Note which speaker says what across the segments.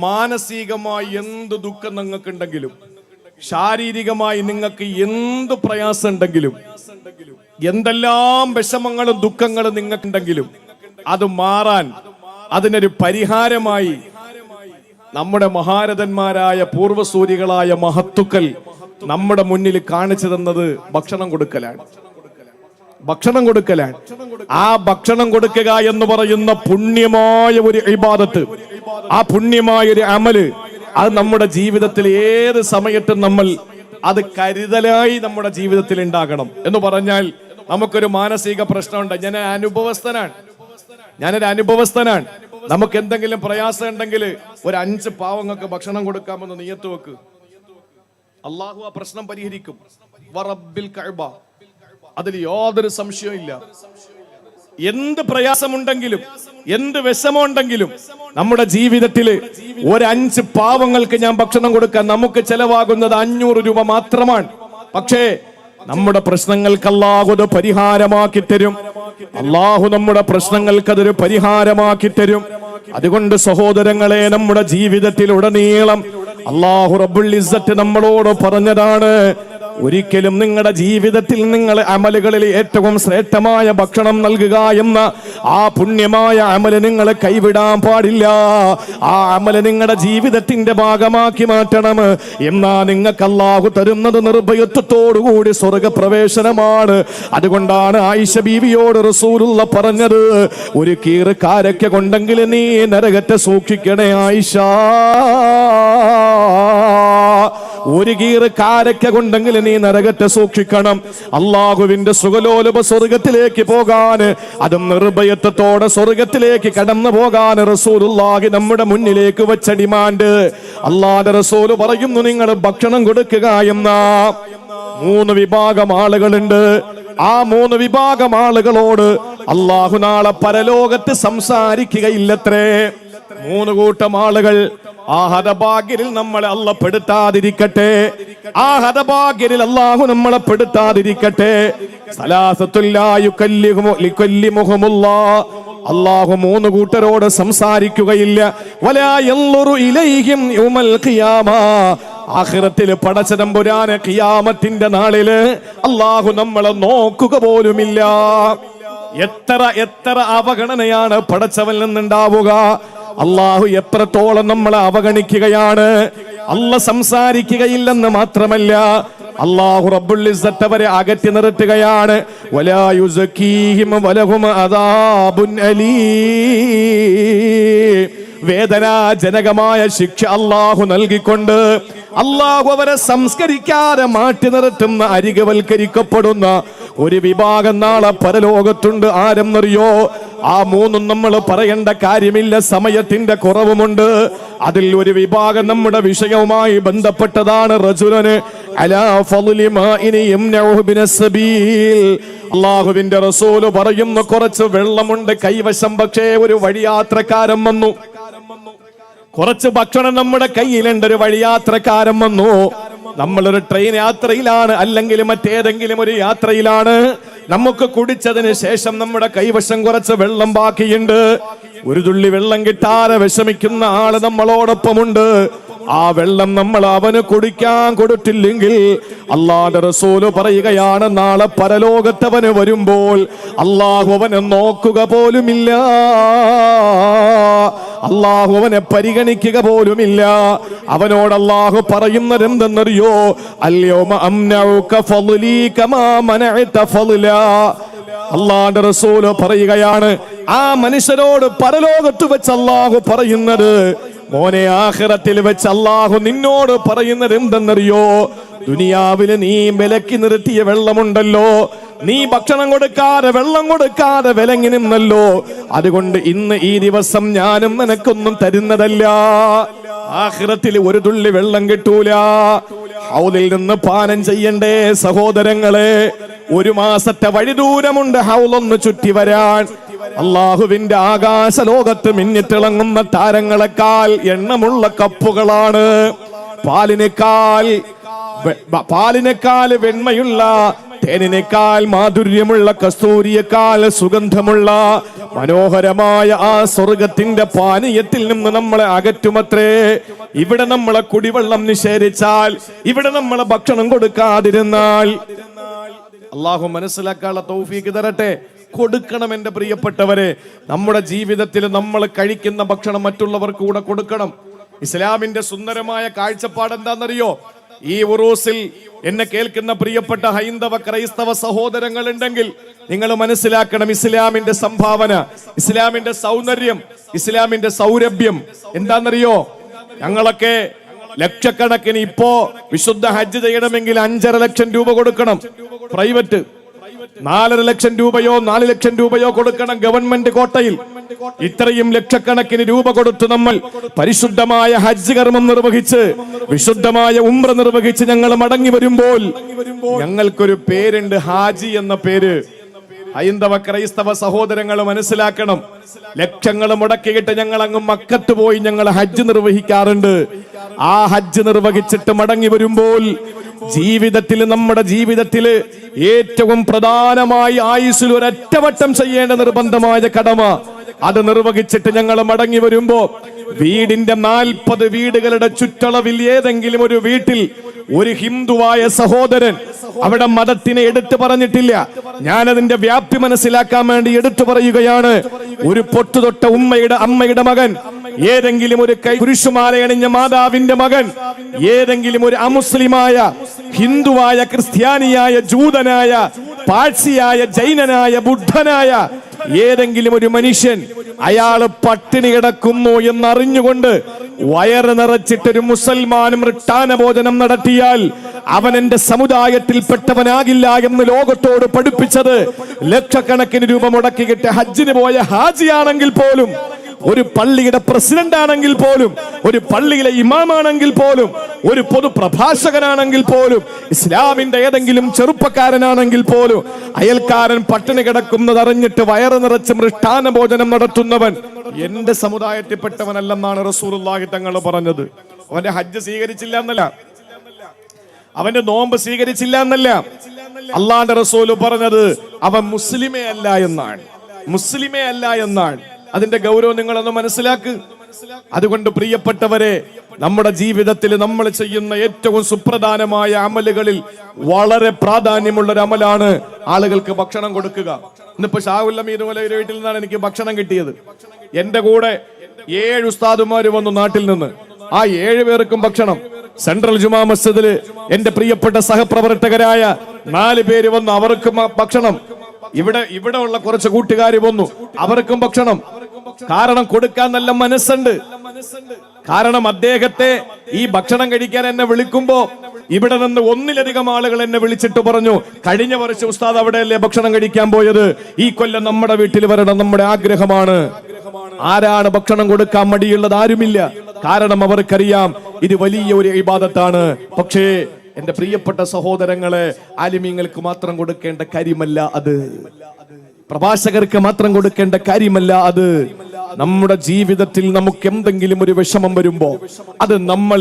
Speaker 1: മാനസികമായി എന്ത് ദുഃഖം നിങ്ങൾക്കുണ്ടെങ്കിലും, ശാരീരികമായി നിങ്ങൾക്ക് എന്ത് പ്രയാസം ഉണ്ടെങ്കിലും, എന്തെല്ലാം വിഷമങ്ങളും ദുഃഖങ്ങളും നിങ്ങൾക്കുണ്ടെങ്കിലും അത് മാറാൻ, അതിനൊരു പരിഹാരമായി നമ്മുടെ മഹാരഥന്മാരായ പൂർവസൂരികളായ മഹത്തുക്കൾ നമ്മുടെ മുന്നിൽ കാണിച്ചു തന്നത് ഭക്ഷണം കൊടുക്കലാണ്. ഭക്ഷണം കൊടുക്കലാണ്. ആ ഭക്ഷണം കൊടുക്കുക എന്ന് പറയുന്ന പുണ്യമായ ഒരു ഇബാദത്ത്, ആ പുണ്യമായ ഒരു അമല്, അത് നമ്മുടെ ജീവിതത്തിൽ ഏത് സമയത്തും നമ്മൾ അത് കരുതലായി നമ്മുടെ ജീവിതത്തിൽ ഉണ്ടാകണം. എന്ന് പറഞ്ഞാൽ നമുക്കൊരു മാനസിക പ്രശ്നമുണ്ട്. ഞാനൊരു അനുഭവസ്ഥനാണ്. നമുക്ക് എന്തെങ്കിലും പ്രയാസം ഉണ്ടെങ്കിൽ ഒരു 5 പാവങ്ങൾക്ക് ഭക്ഷണം കൊടുക്കാമെന്ന് നിയത്ത് വെക്ക്. അള്ളാഹു ആ പ്രശ്നം പരിഹരിക്കും. വറബ്ബിൽ കഅബ, അതിൽ യാതൊരു സംശയവും ഇല്ല. എന്ത് പ്രയാസമുണ്ടെങ്കിലും, എന്ത് വിഷമമുണ്ടെങ്കിലും നമ്മുടെ ജീവിതത്തിൽ ഒരു 5 പാവങ്ങൾക്ക് ഞാൻ ഭക്ഷണം കൊടുക്കാൻ നമുക്ക് ചെലവാകുന്നത് 500 രൂപ മാത്രമാണ്. പക്ഷേ നമ്മുടെ പ്രശ്നങ്ങൾക്ക് അല്ലാഹു അത് പരിഹാരമാക്കി തരും. അല്ലാഹു നമ്മുടെ പ്രശ്നങ്ങൾക്ക് അതൊരു പരിഹാരമാക്കി തരും. അതുകൊണ്ട് സഹോദരങ്ങളെ, നമ്മുടെ ജീവിതത്തിൽ ഉടനീളം അല്ലാഹു റബ്ബുൽ ഇസ്സത്ത് നമ്മളോട് പറഞ്ഞതാണ്, ഒരിക്കലും നിങ്ങളുടെ ജീവിതത്തിൽ നിങ്ങൾ അമലുകളിൽ ഏറ്റവും ശ്രേഷ്ഠമായ ഭക്ഷണം നൽകുക എന്ന ആ പുണ്യമായ അമല് നിങ്ങൾ കൈവിടാൻ പാടില്ല. ആ അമല് നിങ്ങളുടെ ജീവിതത്തിന്റെ ഭാഗമാക്കി മാറ്റണം. എന്നാ നിങ്ങൾക്ക് അല്ലാഹു തരുന്നത് നിർഭയത്വത്തോടുകൂടി സ്വർഗപ്രവേശനമാണ്. അതുകൊണ്ടാണ് ആയിഷ ബീവിയോട് റസൂലുള്ള പറഞ്ഞത്, ഒരു കീറ് കാരക്ക കൊണ്ടെങ്കിൽ നീ നരകത്തെ സൂക്ഷിക്കണേ ആയിഷ. ഒരു കീറ് കാരക്ക കൊണ്ടെങ്കിൽ നീ നരകത്തെ സൂക്ഷിക്കണം. അള്ളാഹുവിന്റെ സുഖലോലുപ സ്വർഗത്തിലേക്ക് പോകാൻ, അതും നിർഭയത്വത്തോടെ സ്വർഗത്തിലേക്ക് കടന്നു പോകാൻ റസൂലുള്ളാഹി നമ്മുടെ മുന്നിലേക്ക് വെച്ച ഡിമാൻഡ്. അല്ലാഹുവിന്റെ റസൂൽ പറയുന്നു, നിങ്ങൾ ഭക്ഷണം കൊടുക്കുക എന്ന 3 വിഭാഗം ആളുകളുണ്ട്. ആ 3 വിഭാഗം ആളുകളോട് അല്ലാഹു നാളെ പരലോകത്ത് സംസാരിക്കുകയില്ലത്രേ. 3 കൂട്ടം ആളുകൾ. ആ ഹതഭാഗ്യരിൽ നമ്മളെ അല്ലാഹു പെടുത്താതിരിക്കട്ടെ. ആ ഹതഭാഗ്യരിൽ അല്ലാഹു നമ്മളെ പെടുത്താതിരിക്കട്ടെ. അല്ലാഹു 3 കൂട്ടരോട് സംസാരിക്കുകയില്ല. വലാ യൻളുറു ഇലൈഹിം യൗമൽ ഖിയാമ. ആഖിറത്തിൽ പടച്ചതമ്പുരാനെ ഖിയാമത്തിന്റെ നാളില് അല്ലാഹു നമ്മളെ നോക്കുക പോലുമില്ല. എത്ര അവഗണനയാണ് പടച്ചവനിൽ നിന്നുണ്ടാവുക. അല്ലാഹു എത്രത്തോളം നമ്മളെ അവഗണിക്കുകയാണ്. അല്ലാഹു സംസാരിക്കുകയില്ലെന്ന് മാത്രമല്ല, അല്ലാഹു റബ്ബുൽ ഇസ്സത്ത് അവരെ അകറ്റി നിർത്തുകയാണ്. വലാ യുസക്കീഹിം വലഹും അദാബുൻ അലീം. വേദനാജനകമായ ശിക്ഷ അല്ലാഹു നൽകിക്കൊണ്ട് അല്ലാഹു അവരെ സംസ്കരിക്കാതെ മാറ്റി നിർത്തുന്ന, അരികവൽക്കരിക്കപ്പെടുന്ന ഒരു വിഭാഗം നാളെ പരലോകത്തുണ്ട്. ആരെന്നറിയോ? ആ 3 നമ്മൾ പറയേണ്ട കാര്യമില്ല, സമയത്തിന്റെ കുറവുമുണ്ട്. അതിൽ ഒരു വിഭാഗം നമ്മുടെ വിഷയവുമായി ബന്ധപ്പെട്ടതാണ്. റജുലന് അലാ ഫളി മാഇനി യംനഉ ബിനസ്സബീൽ. അല്ലാഹുവിന്റെ റസൂല് പറയുന്നു, കുറച്ച് വെള്ളമുണ്ട് കൈവശം, പക്ഷേ ഒരു വഴിയാത്രക്കാരൻ വന്നു. കുറച്ച് ഭക്ഷണം നമ്മുടെ കയ്യിലുണ്ട്, ഒരു വഴിയാത്രക്കാരൻ വന്നു. നമ്മളൊരു ട്രെയിൻ യാത്രയിലാണ്, അല്ലെങ്കിൽ മറ്റേതെങ്കിലും ഒരു യാത്രയിലാണ്. നമുക്ക് കുടിച്ചതിന് ശേഷം നമ്മുടെ കൈവശം കുറച്ച് വെള്ളം ബാക്കിയുണ്ട്. ഒരു തുള്ളി വെള്ളം കിട്ടാതെ വിഷമിക്കുന്ന ആള് നമ്മളോടൊപ്പമുണ്ട്. ആ വെള്ളം നമ്മൾ അവന് കുടിക്കാൻ കൊടുത്തില്ലെങ്കിൽ അല്ലാഹുവിന്റെ റസൂല് പറയുകയാണ്, നാളെ പരലോകത്തവന് വരുമ്പോൾ അല്ലാഹു അവനെ നോക്കുക പോലുമില്ല. അല്ലാഹു അവനെ പരിഗണിക്കുക പോലുമില്ല. അവനോട് അല്ലാഹു പറയുന്നത് എന്തെന്നറിയോ? അൽയൗമ അംനഉക ഫളി കമാ മനഅത ഫള. അല്ലാഹുവിന്റെ റസൂല് പറയുകയാണ്, ആ മനുഷ്യരോട് പരലോകത്ത് വെച്ച് അല്ലാഹു പറയുന്നത്, മോനെ, ആഖിറത്തിൽ വെച്ച് അല്ലാഹു നിന്നോട് പറയുന്നത് എന്തെന്നറിയോ? ദുനിയാവില് നീ വിലക്കി നിർത്തിയ വെള്ളമുണ്ടല്ലോ, നീ ഭക്ഷണം കൊടുക്കാതെ വെള്ളം കൊടുക്കാതെ വിലങ്ങി നിന്നല്ലോ, അതുകൊണ്ട് ഇന്ന് ഈ ദിവസം ഞാനും നിനക്കൊന്നും തരുന്നതല്ല. ആഖിറത്തിൽ ഒരു തുള്ളി വെള്ളം കിട്ടൂല. ഹൗദിൽ നിന്ന് പാനം ചെയ്യണ്ടേ സഹോദരങ്ങളെ? 1 മാസത്തെ വഴി ദൂരമുണ്ട് ഹൗലൊന്ന് ചുറ്റി വരാൻ. അള്ളാഹുവിന്റെ ആകാശ ലോകത്ത് മിന്നിത്തിളങ്ങുന്ന താരങ്ങളെക്കാൾ എണ്ണമുള്ള കപ്പുകളാണ്. പാലിനേക്കാൾ വെണ്മയുള്ള തേനിനേക്കാൾ മാധുര്യമുള്ള, കസ്തൂരിയേക്കാൾ സുഗന്ധമുള്ള മനോഹരമായ ആ സ്വർഗത്തിന്റെ പാനീയത്തിൽ നിന്ന് നമ്മളെ അകറ്റുമത്രേ. ഇവിടെ നമ്മളെ കുടിവെള്ളം നിഷേധിച്ചാൽ, ഇവിടെ നമ്മളെ ഭക്ഷണം കൊടുക്കാതിരുന്നാൽ, അള്ളാഹു മനസ്സിലാക്കാനുള്ള തൗഫീഖ് തരട്ടെ. കൊടുക്കണം എന്റെ പ്രിയപ്പെട്ടവരെ. നമ്മുടെ ജീവിതത്തിൽ നമ്മൾ കഴിക്കുന്ന ഭക്ഷണം മറ്റുള്ളവർക്ക് കൂടെ കൊടുക്കണം. ഇസ്ലാമിന്റെ സുന്ദരമായ കാഴ്ചപ്പാട് എന്താണെന്നറിയോ? ഈ ഉറൂസിൽ എന്നെ കേൾക്കുന്ന പ്രിയപ്പെട്ട ഹൈന്ദവ ക്രൈസ്തവ സഹോദരങ്ങൾ ഉണ്ടെങ്കിൽ നിങ്ങൾ മനസ്സിലാക്കണം, ഇസ്ലാമിന്റെ സംഭാവന, ഇസ്ലാമിന്റെ സൗന്ദര്യം, ഇസ്ലാമിന്റെ സൗരഭ്യം എന്താണെന്നറിയോ? ഞങ്ങളൊക്കെ ലക്ഷക്കണക്കിന് ഇപ്പോ വിശുദ്ധ ഹജ്ജ് ചെയ്യണമെങ്കിൽ 5.5 ലക്ഷം രൂപ കൊടുക്കണം. പ്രൈവറ്റ് 4.5 ലക്ഷം രൂപയോ 4 ലക്ഷം രൂപയോ കൊടുക്കണം ഗവൺമെന്റ് കോട്ടയിൽ. ഇത്രയും ലക്ഷക്കണക്കിന് രൂപ കൊടുത്ത് നമ്മൾ പരിശുദ്ധമായ ഹജ്ജ് കർമ്മം നിർവഹിച്ച് വിശുദ്ധമായ ഉംറ നിർവഹിച്ച് ഞങ്ങൾ മടങ്ങി വരുമ്പോൾ ഞങ്ങൾക്കൊരു പേരുണ്ട്, ഹാജി എന്ന പേര്. ഹൈന്ദവ ക്രൈസ്തവ സഹോദരങ്ങൾ മനസ്സിലാക്കണം, ലക്ഷങ്ങൾ മുടക്കിയിട്ട് ഞങ്ങൾ അങ്ങ് മക്കത്ത് പോയി ഞങ്ങൾ ഹജ്ജ് നിർവഹിക്കാറുണ്ട്. ആ ഹജ്ജ് നിർവഹിച്ചിട്ട് മടങ്ങി വരുമ്പോൾ ജീവിതത്തിൽ, നമ്മുടെ ജീവിതത്തിൽ ഏറ്റവും പ്രധാനമായി ആയുസ്സിൽ ഒരൊറ്റവട്ടം ചെയ്യേണ്ട നിർബന്ധമായ കടമ, അത് നിർവഹിച്ചിട്ട് ഞങ്ങൾ മടങ്ങി വരുമ്പോ വീടിന്റെ 40 വീടുകളുടെ ചുറ്റളവിൽ ഏതെങ്കിലും ഒരു വീട്ടിൽ ഒരു ഹിന്ദുവായ സഹോദരൻ, അവിടെ മതത്തിനെ എടുത്തു പറഞ്ഞിട്ടില്ല, ഞാനതിന്റെ വ്യാപ്തി മനസ്സിലാക്കാൻ വേണ്ടി എടുത്തു പറയുകയാണ്, ഒരു പൊട്ടുതൊട്ട അമ്മയുടെ മകൻ, ഏതെങ്കിലും ഒരു കുരിശുമാലയണിഞ്ഞ മാതാവിന്റെ മകൻ, ഏതെങ്കിലും ഒരു അമുസ്ലിമായ, ഹിന്ദുവായ, ക്രിസ്ത്യാനിയായ, ജൂതനായ, പാഴ്സിയായ, ജൈനനായ, ബുദ്ധനായ ഏതെങ്കിലും ഒരു മനുഷ്യൻ അയാള് പട്ടിണി കിടക്കുന്നു എന്നറിഞ്ഞുകൊണ്ട് വയറ് നിറച്ചിട്ടൊരു മുസൽമാനും മൃഷ്ടാന ഭോജനം നടത്തിയാൽ അവൻ എന്റെ സമുദായത്തിൽപ്പെട്ടവനാകില്ല എന്ന് ലോകത്തോട് പഠിപ്പിച്ചത് ലക്ഷക്കണക്കിന് രൂപ മുടക്കിയിട്ട് ഹജ്ജിന് പോയ ഹാജിയാണെങ്കിൽ പോലും, ഒരു പള്ളിയുടെ പ്രസിഡന്റ് ആണെങ്കിൽ പോലും, ഒരു പള്ളിയിലെ ഇമാമാണെങ്കിൽ പോലും, ഒരു പൊതു പ്രഭാഷകനാണെങ്കിൽ പോലും, ഇസ്ലാമിന്റെ ഏതെങ്കിലും ചെറുപ്പക്കാരനാണെങ്കിൽ പോലും, അയൽക്കാരൻ പട്ടിണി കിടക്കുന്നത് അറിഞ്ഞിട്ട് വയറ് നിറച്ച് മൃഷ്ടാന ഭോജനം നടത്തുന്നവൻ എന്റെ സമുദായത്തിൽപ്പെട്ടവനല്ലെന്നാണ് റസൂലുള്ളാഹി തങ്ങൾ പറഞ്ഞത്. അവന്റെ ഹജ്ജ് സ്വീകരിച്ചില്ല എന്നല്ല, അവന്റെ നോമ്പ് സ്വീകരിച്ചില്ല എന്നല്ല, അള്ളാന്റെ റസൂല് പറഞ്ഞത് അവൻ മുസ്ലിമേ അല്ല എന്നാണ്, മുസ്ലിമേ അല്ല എന്നാണ്. അതിന്റെ ഗൗരവം നിങ്ങളൊന്ന് മനസ്സിലാക്ക്. അതുകൊണ്ട് പ്രിയപ്പെട്ടവരെ, നമ്മുടെ ജീവിതത്തിൽ നമ്മൾ ചെയ്യുന്ന ഏറ്റവും സുപ്രധാനമായ അമലുകളിൽ വളരെ പ്രാധാന്യമുള്ള ഒരു അമലാണ് ആളുകൾക്ക് ഭക്ഷണം കൊടുക്കുക. ഇന്നിപ്പോ ഷാഹുൽ അമീദ് മൗലവിയുടെ വീട്ടിൽ നിന്നാണ് എനിക്ക് ഭക്ഷണം കിട്ടിയത്. എന്റെ കൂടെ 7 ഉസ്താദുമാര് വന്നു നാട്ടിൽ നിന്ന്. ആ 7 പേർക്കും ഭക്ഷണം. സെൻട്രൽ ജുമാ മസ്ജിദില് എന്റെ പ്രിയപ്പെട്ട സഹപ്രവർത്തകരായ 4 പേര് വന്നു, അവർക്കും ഭക്ഷണം. ഇവിടെ ഉള്ള കുറച്ച് കൂട്ടുകാർ വന്നു, അവർക്കും ഭക്ഷണം. കാരണം കൊടുക്കാൻ നല്ല മനസ്സുണ്ട്. കാരണം അദ്ദേഹത്തെ ഈ ഭക്ഷണം കഴിക്കാൻ എന്നെ വിളിക്കുമ്പോ ഇവിടെ നിന്ന് 1-ലധികം ആളുകൾ എന്നെ വിളിച്ചിട്ട് പറഞ്ഞു, കഴിഞ്ഞ വർഷം ഉസ്താദ് അവിടെയല്ലേ ഭക്ഷണം കഴിക്കാൻ പോയത്, ഈ കൊല്ലം നമ്മുടെ വീട്ടിൽ വരണം, നമ്മുടെ ആഗ്രഹമാണ്. ആരാണ് ഭക്ഷണം കൊടുക്കാൻ മടിയുള്ളത്? ആരുമില്ല. കാരണം അവർക്കറിയാം ഇത് വലിയ ഒരു ഇബാദത്താണ്. പക്ഷേ എന്റെ പ്രിയപ്പെട്ട സഹോദരങ്ങളെ, ആലിമീങ്ങൾക്ക് മാത്രം കൊടുക്കേണ്ട കാര്യമല്ല അത്, പ്രഭാഷകർക്ക് മാത്രം കൊടുക്കേണ്ട കാര്യമല്ല അത്. നമ്മുടെ ജീവിതത്തിൽ നമുക്ക് എന്തെങ്കിലും ഒരു വിഷമം വരുമ്പോ അത് നമ്മൾ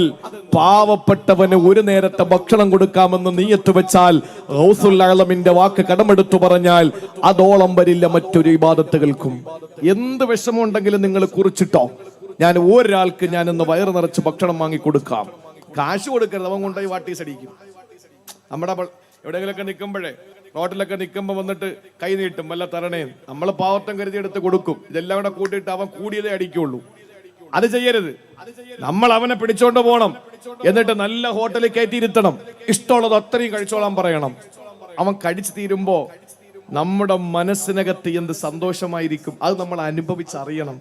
Speaker 1: പാവപ്പെട്ടവന് ഒരു നേരത്തെ ഭക്ഷണം കൊടുക്കാമെന്ന് നീയത്ത് വെച്ചാൽ, ഗൗസുൽ ആലമിന്റെ വാക്ക് കടമെടുത്തു പറഞ്ഞാൽ അതോളം വരില്ല മറ്റൊരു ഇബാദത്തുകൾക്കും. എന്ത് വിഷമം ഉണ്ടെങ്കിലും നിങ്ങൾ കുറിച്ചിട്ടോ, ഞാൻ ഒരാൾക്ക് ഞാനിന്ന് വയറ് നിറച്ച് ഭക്ഷണം വാങ്ങി കൊടുക്കാം. കാശ് കൊടുക്കരുത്, അവൻ കൊണ്ടുപോയി വാട്ടീസ് അടിക്കും. നമ്മുടെ എവിടെയെങ്കിലൊക്കെ നിൽക്കുമ്പോഴേ, റോഡിലൊക്കെ നിൽക്കുമ്പോ വന്നിട്ട് കൈ നീട്ടും, വല്ല തരണേ, നമ്മൾ പാവത്തം കരുതി എടുത്ത് കൊടുക്കും. ഇതെല്ലാം കൂടെ കൂട്ടിയിട്ട് അവൻ കൂടിയതേ അടിക്കുള്ളൂ. അത് ചെയ്യരുത്. നമ്മൾ അവനെ പിടിച്ചോണ്ട് പോകണം, എന്നിട്ട് നല്ല ഹോട്ടലിൽ കയറ്റിയിരുത്തണം, ഇഷ്ടമുള്ളത് അത്രയും കഴിച്ചോളാൻ പറയണം. അവൻ കഴിച്ചു തീരുമ്പോ നമ്മുടെ മനസ്സിനകത്ത് എന്ത് സന്തോഷമായിരിക്കും, അത് നമ്മൾ അനുഭവിച്ചറിയണം.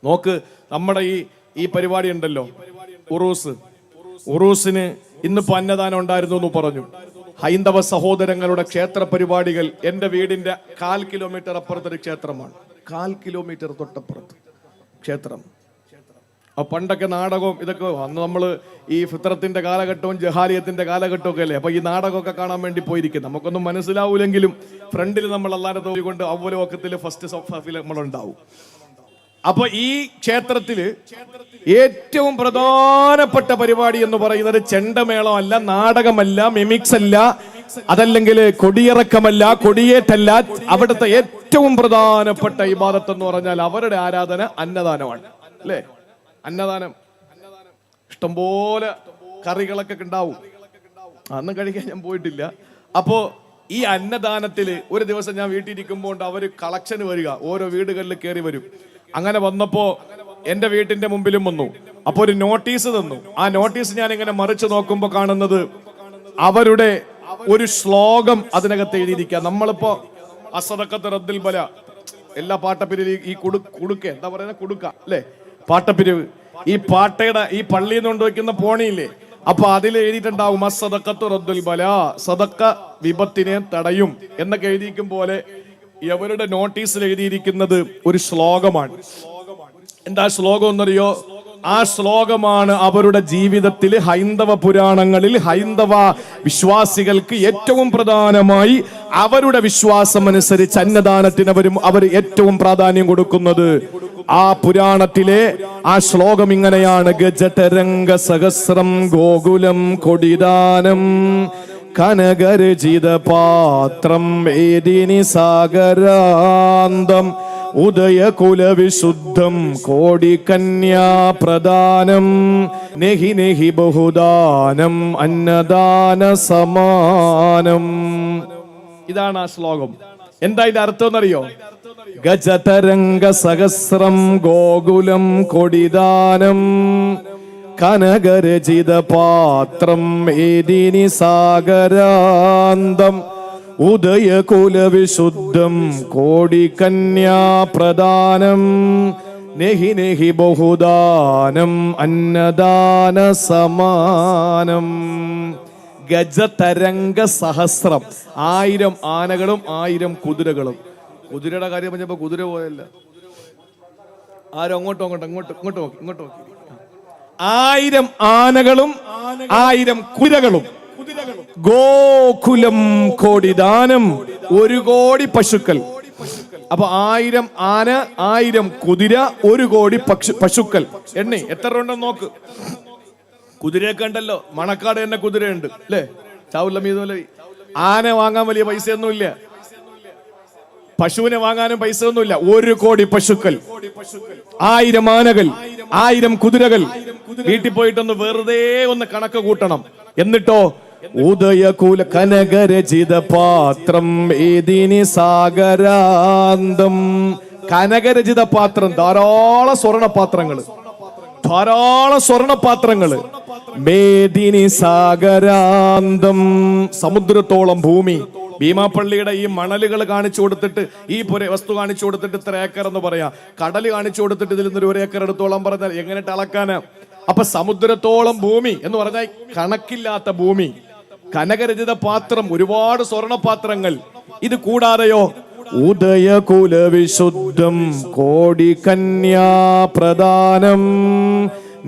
Speaker 1: നോക്ക്, നമ്മുടെ ഈ പരിപാടി ഉണ്ടല്ലോ, ഉറൂസിന് ഇന്നിപ്പോ അന്നദാനം ഉണ്ടായിരുന്നു എന്ന് പറഞ്ഞു. ഹൈന്ദവ സഹോദരങ്ങളുടെ ക്ഷേത്ര പരിപാടികൾ എന്റെ വീടിന്റെ 1/4 കിലോമീറ്റർ അപ്പുറത്തൊരു ക്ഷേത്രമാണ്. 1/4 കിലോമീറ്റർ തൊട്ടപ്പുറത്ത് ക്ഷേത്രം. പണ്ടൊക്കെ നാടകവും ഇതൊക്കെ അന്ന് നമ്മള് ഈ ഫിത്രത്തിന്റെ കാലഘട്ടവും ജഹാലിയത്തിന്റെ കാലഘട്ടവും ഒക്കെ അല്ലേ, അപ്പൊ ഈ നാടകമൊക്കെ കാണാൻ വേണ്ടി പോയിരിക്കും. നമുക്കൊന്നും മനസ്സിലാവൂലെങ്കിലും ഫ്രണ്ടിൽ നമ്മൾ അല്ലാതെ തോന്നിക്കൊണ്ട് അവലോകത്തിൽ ഫസ്റ്റ് സഫിൽ നമ്മളുണ്ടാവും. അപ്പൊ ഈ ക്ഷേത്രത്തില് ഏറ്റവും പ്രധാനപ്പെട്ട പരിപാടി എന്ന് പറയുന്നത് ചെണ്ടമേളം അല്ല, നാടകമല്ല, മിമിക്സ് അല്ല, അതല്ലെങ്കിൽ കൊടിയിറക്കമല്ല, കൊടിയേറ്റല്ല, അവിടുത്തെ ഏറ്റവും പ്രധാനപ്പെട്ട ഇബാദത്ത് എന്ന് പറഞ്ഞാൽ അവരുടെ ആരാധന അന്നദാനമാണ്. അല്ലേ? അന്നദാനം ഇഷ്ടംപോലെ കറികളൊക്കെ ഉണ്ടാവും. അന്ന് കഴിക്കാൻ ഞാൻ പോയിട്ടില്ല. അപ്പോ ഈ അന്നദാനത്തില് ഒരു ദിവസം ഞാൻ വീട്ടിലിരിക്കുമ്പോൾ അവര് കളക്ഷന് വരിക, ഓരോ വീടുകളിൽ കയറി വരും. അങ്ങനെ വന്നപ്പോ എന്റെ വീട്ടിന്റെ മുമ്പിലും വന്നു. അപ്പൊ ഒരു നോട്ടീസ് തന്നു. ആ നോട്ടീസ് ഞാൻ ഇങ്ങനെ മറിച്ച് നോക്കുമ്പോ കാണുന്നത് അവരുടെ ഒരു ശ്ലോകം അതിനകത്ത് എഴുതിയിരിക്കുക. നമ്മളിപ്പോ അസദഖത്ത് റദ്ദിൽ ബല, എല്ലാ പാട്ടപ്പിരിവ്, ഈ കുടുക്ക എന്താ പറയുന്ന കുടുക്ക അല്ലെ, പാട്ടപ്പിരിവ്, ഈ പാട്ടയുടെ ഈ പള്ളിയിൽ നിന്ന് കൊണ്ടുവയ്ക്കുന്ന പോണിയില്ലേ, അപ്പൊ അതിൽ എഴുതിയിട്ടുണ്ടാവും അസദഖത്ത് റദ്ദുൽ ബല, സദക്ക വിപത്തിനെ തടയും എന്നൊക്കെ എഴുതിയിരിക്കും പോലെ ഇവരുടെ നോട്ടീസിൽ എഴുതിയിരിക്കുന്നത് ഒരു ശ്ലോകമാണ്. എന്താ ശ്ലോകം എന്നറിയോ? ആ ശ്ലോകമാണ് അവരുടെ ജീവിതത്തിൽ, ഹൈന്ദവ പുരാണങ്ങളിൽ ഹൈന്ദവ വിശ്വാസികൾക്ക് ഏറ്റവും പ്രധാനമായി അവരുടെ വിശ്വാസം അനുസരിച്ച് അന്നദാനത്തിന് അവർ ഏറ്റവും പ്രാധാന്യം കൊടുക്കുന്നത്. ആ പുരാണത്തിലെ ആ ശ്ലോകം ഇങ്ങനെയാണ്: ഗജതരംഗ സഹസ്രം ഗോകുലം കൊടിദാനം കനകരചിത പാത്രം ഏദിനി സാഗരാന്തം ഉദയകുലവിശുദ്ധം കോടികന്യാ പ്രദാനം നെഹി നെഹി ബഹുദാനം അന്നദാന സമാനം. ഇതാണ് ആ ശ്ലോകം. എന്താ ഇതിന്റെ അർത്ഥം എന്നറിയോ? ഗജതരംഗ സഹസ്രം ഗോകുലം കൊടിദാനം കനകരചിത പാത്രം ഏദിനി സാഗരാന്തം ഉദയകുലവിശുദ്ധം കോടികന്യാ പ്രദാനം നെഹി നെഹി ബഹുദാനം അന്നദാന സമാനം. ഗജതരംഗ സഹസ്രം, 1000 ആനകളും 1000 കുതിരകളും. കുതിരയുടെ കാര്യം പറഞ്ഞപ്പോ കുതിര പോയല്ല, ആരും അങ്ങോട്ടും ഇങ്ങോട്ട് നോക്കി. 1000 ആനകളും 1000 കുതിരകളും. ഗോകുലം കോടിദാനം, 1 കോടി പശുക്കൾ. അപ്പൊ 1000 ആന, 1000 കുതിര, 1 കോടി പശുക്കൾ. എണ്ണി എത്ര ഉണ്ടെന്ന് നോക്ക്. കുതിരയൊക്കെ ഉണ്ടല്ലോ, മണക്കാട് തന്നെ കുതിരയുണ്ട് അല്ലേ? ചാവുല്ല. ആന വാങ്ങാൻ വലിയ പൈസയൊന്നുമില്ല, പശുവിനെ വാങ്ങാനും പൈസ ഒന്നുമില്ല. 1 കോടി പശുക്കൾ, 1000 ആനകൾ, 1000 കുതിരകൾ. വീട്ടിൽ പോയിട്ടൊന്ന് വെറുതെ ഒന്ന് കണക്ക് കൂട്ടണം. എന്നിട്ടോ ഉദയകുല കനകരചിത പാത്രം ഏദിനി സാഗരാന്തം. കനകരചിത പാത്രം, ധാരാളം സ്വർണപാത്രങ്ങള്. മേദിനി സാഗരാന്തം, സമുദ്രത്തോളം ഭൂമി. ഭീമാപ്പള്ളിയുടെ ഈ മണലുകൾ കാണിച്ചു കൊടുത്തിട്ട്, ഈ വസ്തു കാണിച്ചു കൊടുത്തിട്ട് ഇത്ര ഏക്കർ എന്ന് പറയാ, കടല് കാണിച്ചു കൊടുത്തിട്ട് ഇതിൽ നിന്നൊരു 1 ഏക്കർ എടുത്തോളം പറഞ്ഞാൽ എങ്ങനെയിട്ട് അളക്കാന്? അപ്പൊ സമുദ്രത്തോളം ഭൂമി എന്ന് പറഞ്ഞാൽ കണക്കില്ലാത്ത ഭൂമി. കനകരചിത പാത്രം, ഒരുപാട് സ്വർണപാത്രങ്ങൾ. ഇത് കൂടാതെയോ ഉദയകുലവിശുദ്ധം കോടികന്യാ പ്രദാനം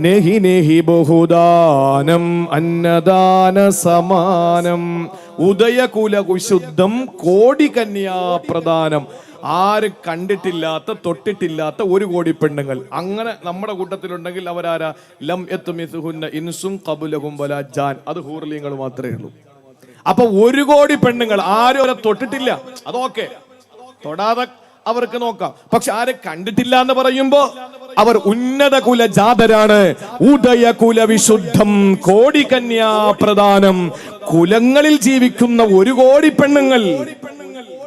Speaker 1: നെഹി നെഹി ബഹുദാനം അന്നദാന സമാനം. ഉദയകുല വിശുദ്ധം കോടികന്യാ പ്രദാനം, ആരും കണ്ടിട്ടില്ലാത്ത തൊട്ടിട്ടില്ലാത്ത 1 കോടി പെണ്ണുങ്ങൾ. അങ്ങനെ നമ്മുടെ കൂട്ടത്തിലുണ്ടെങ്കിൽ അവരാരാ? ലം യത്മിസുഹുന്ന ഇൻസും ഖബ്ലഹും വലാ ജാൻ, അത് ഹൂർലിങ്ങൾ മാത്രമേ ഉള്ളൂ. അപ്പൊ 1 കോടി പെണ്ണുങ്ങൾ, ആരും അവരെ തൊട്ടിട്ടില്ല, അതൊക്കെ തൊടാതെ അവർക്ക് നോക്കാം. പക്ഷെ ആരെ കണ്ടിട്ടില്ല എന്ന് പറയുമ്പോ അവർ ഉന്നത കുല ജാതരാണ്. ഉദയകുല വിശുദ്ധം കോടികന്യാ പ്രദാനം, കുലങ്ങളിൽ ജീവിക്കുന്ന 1 കോടി പെണ്ണുങ്ങൾ,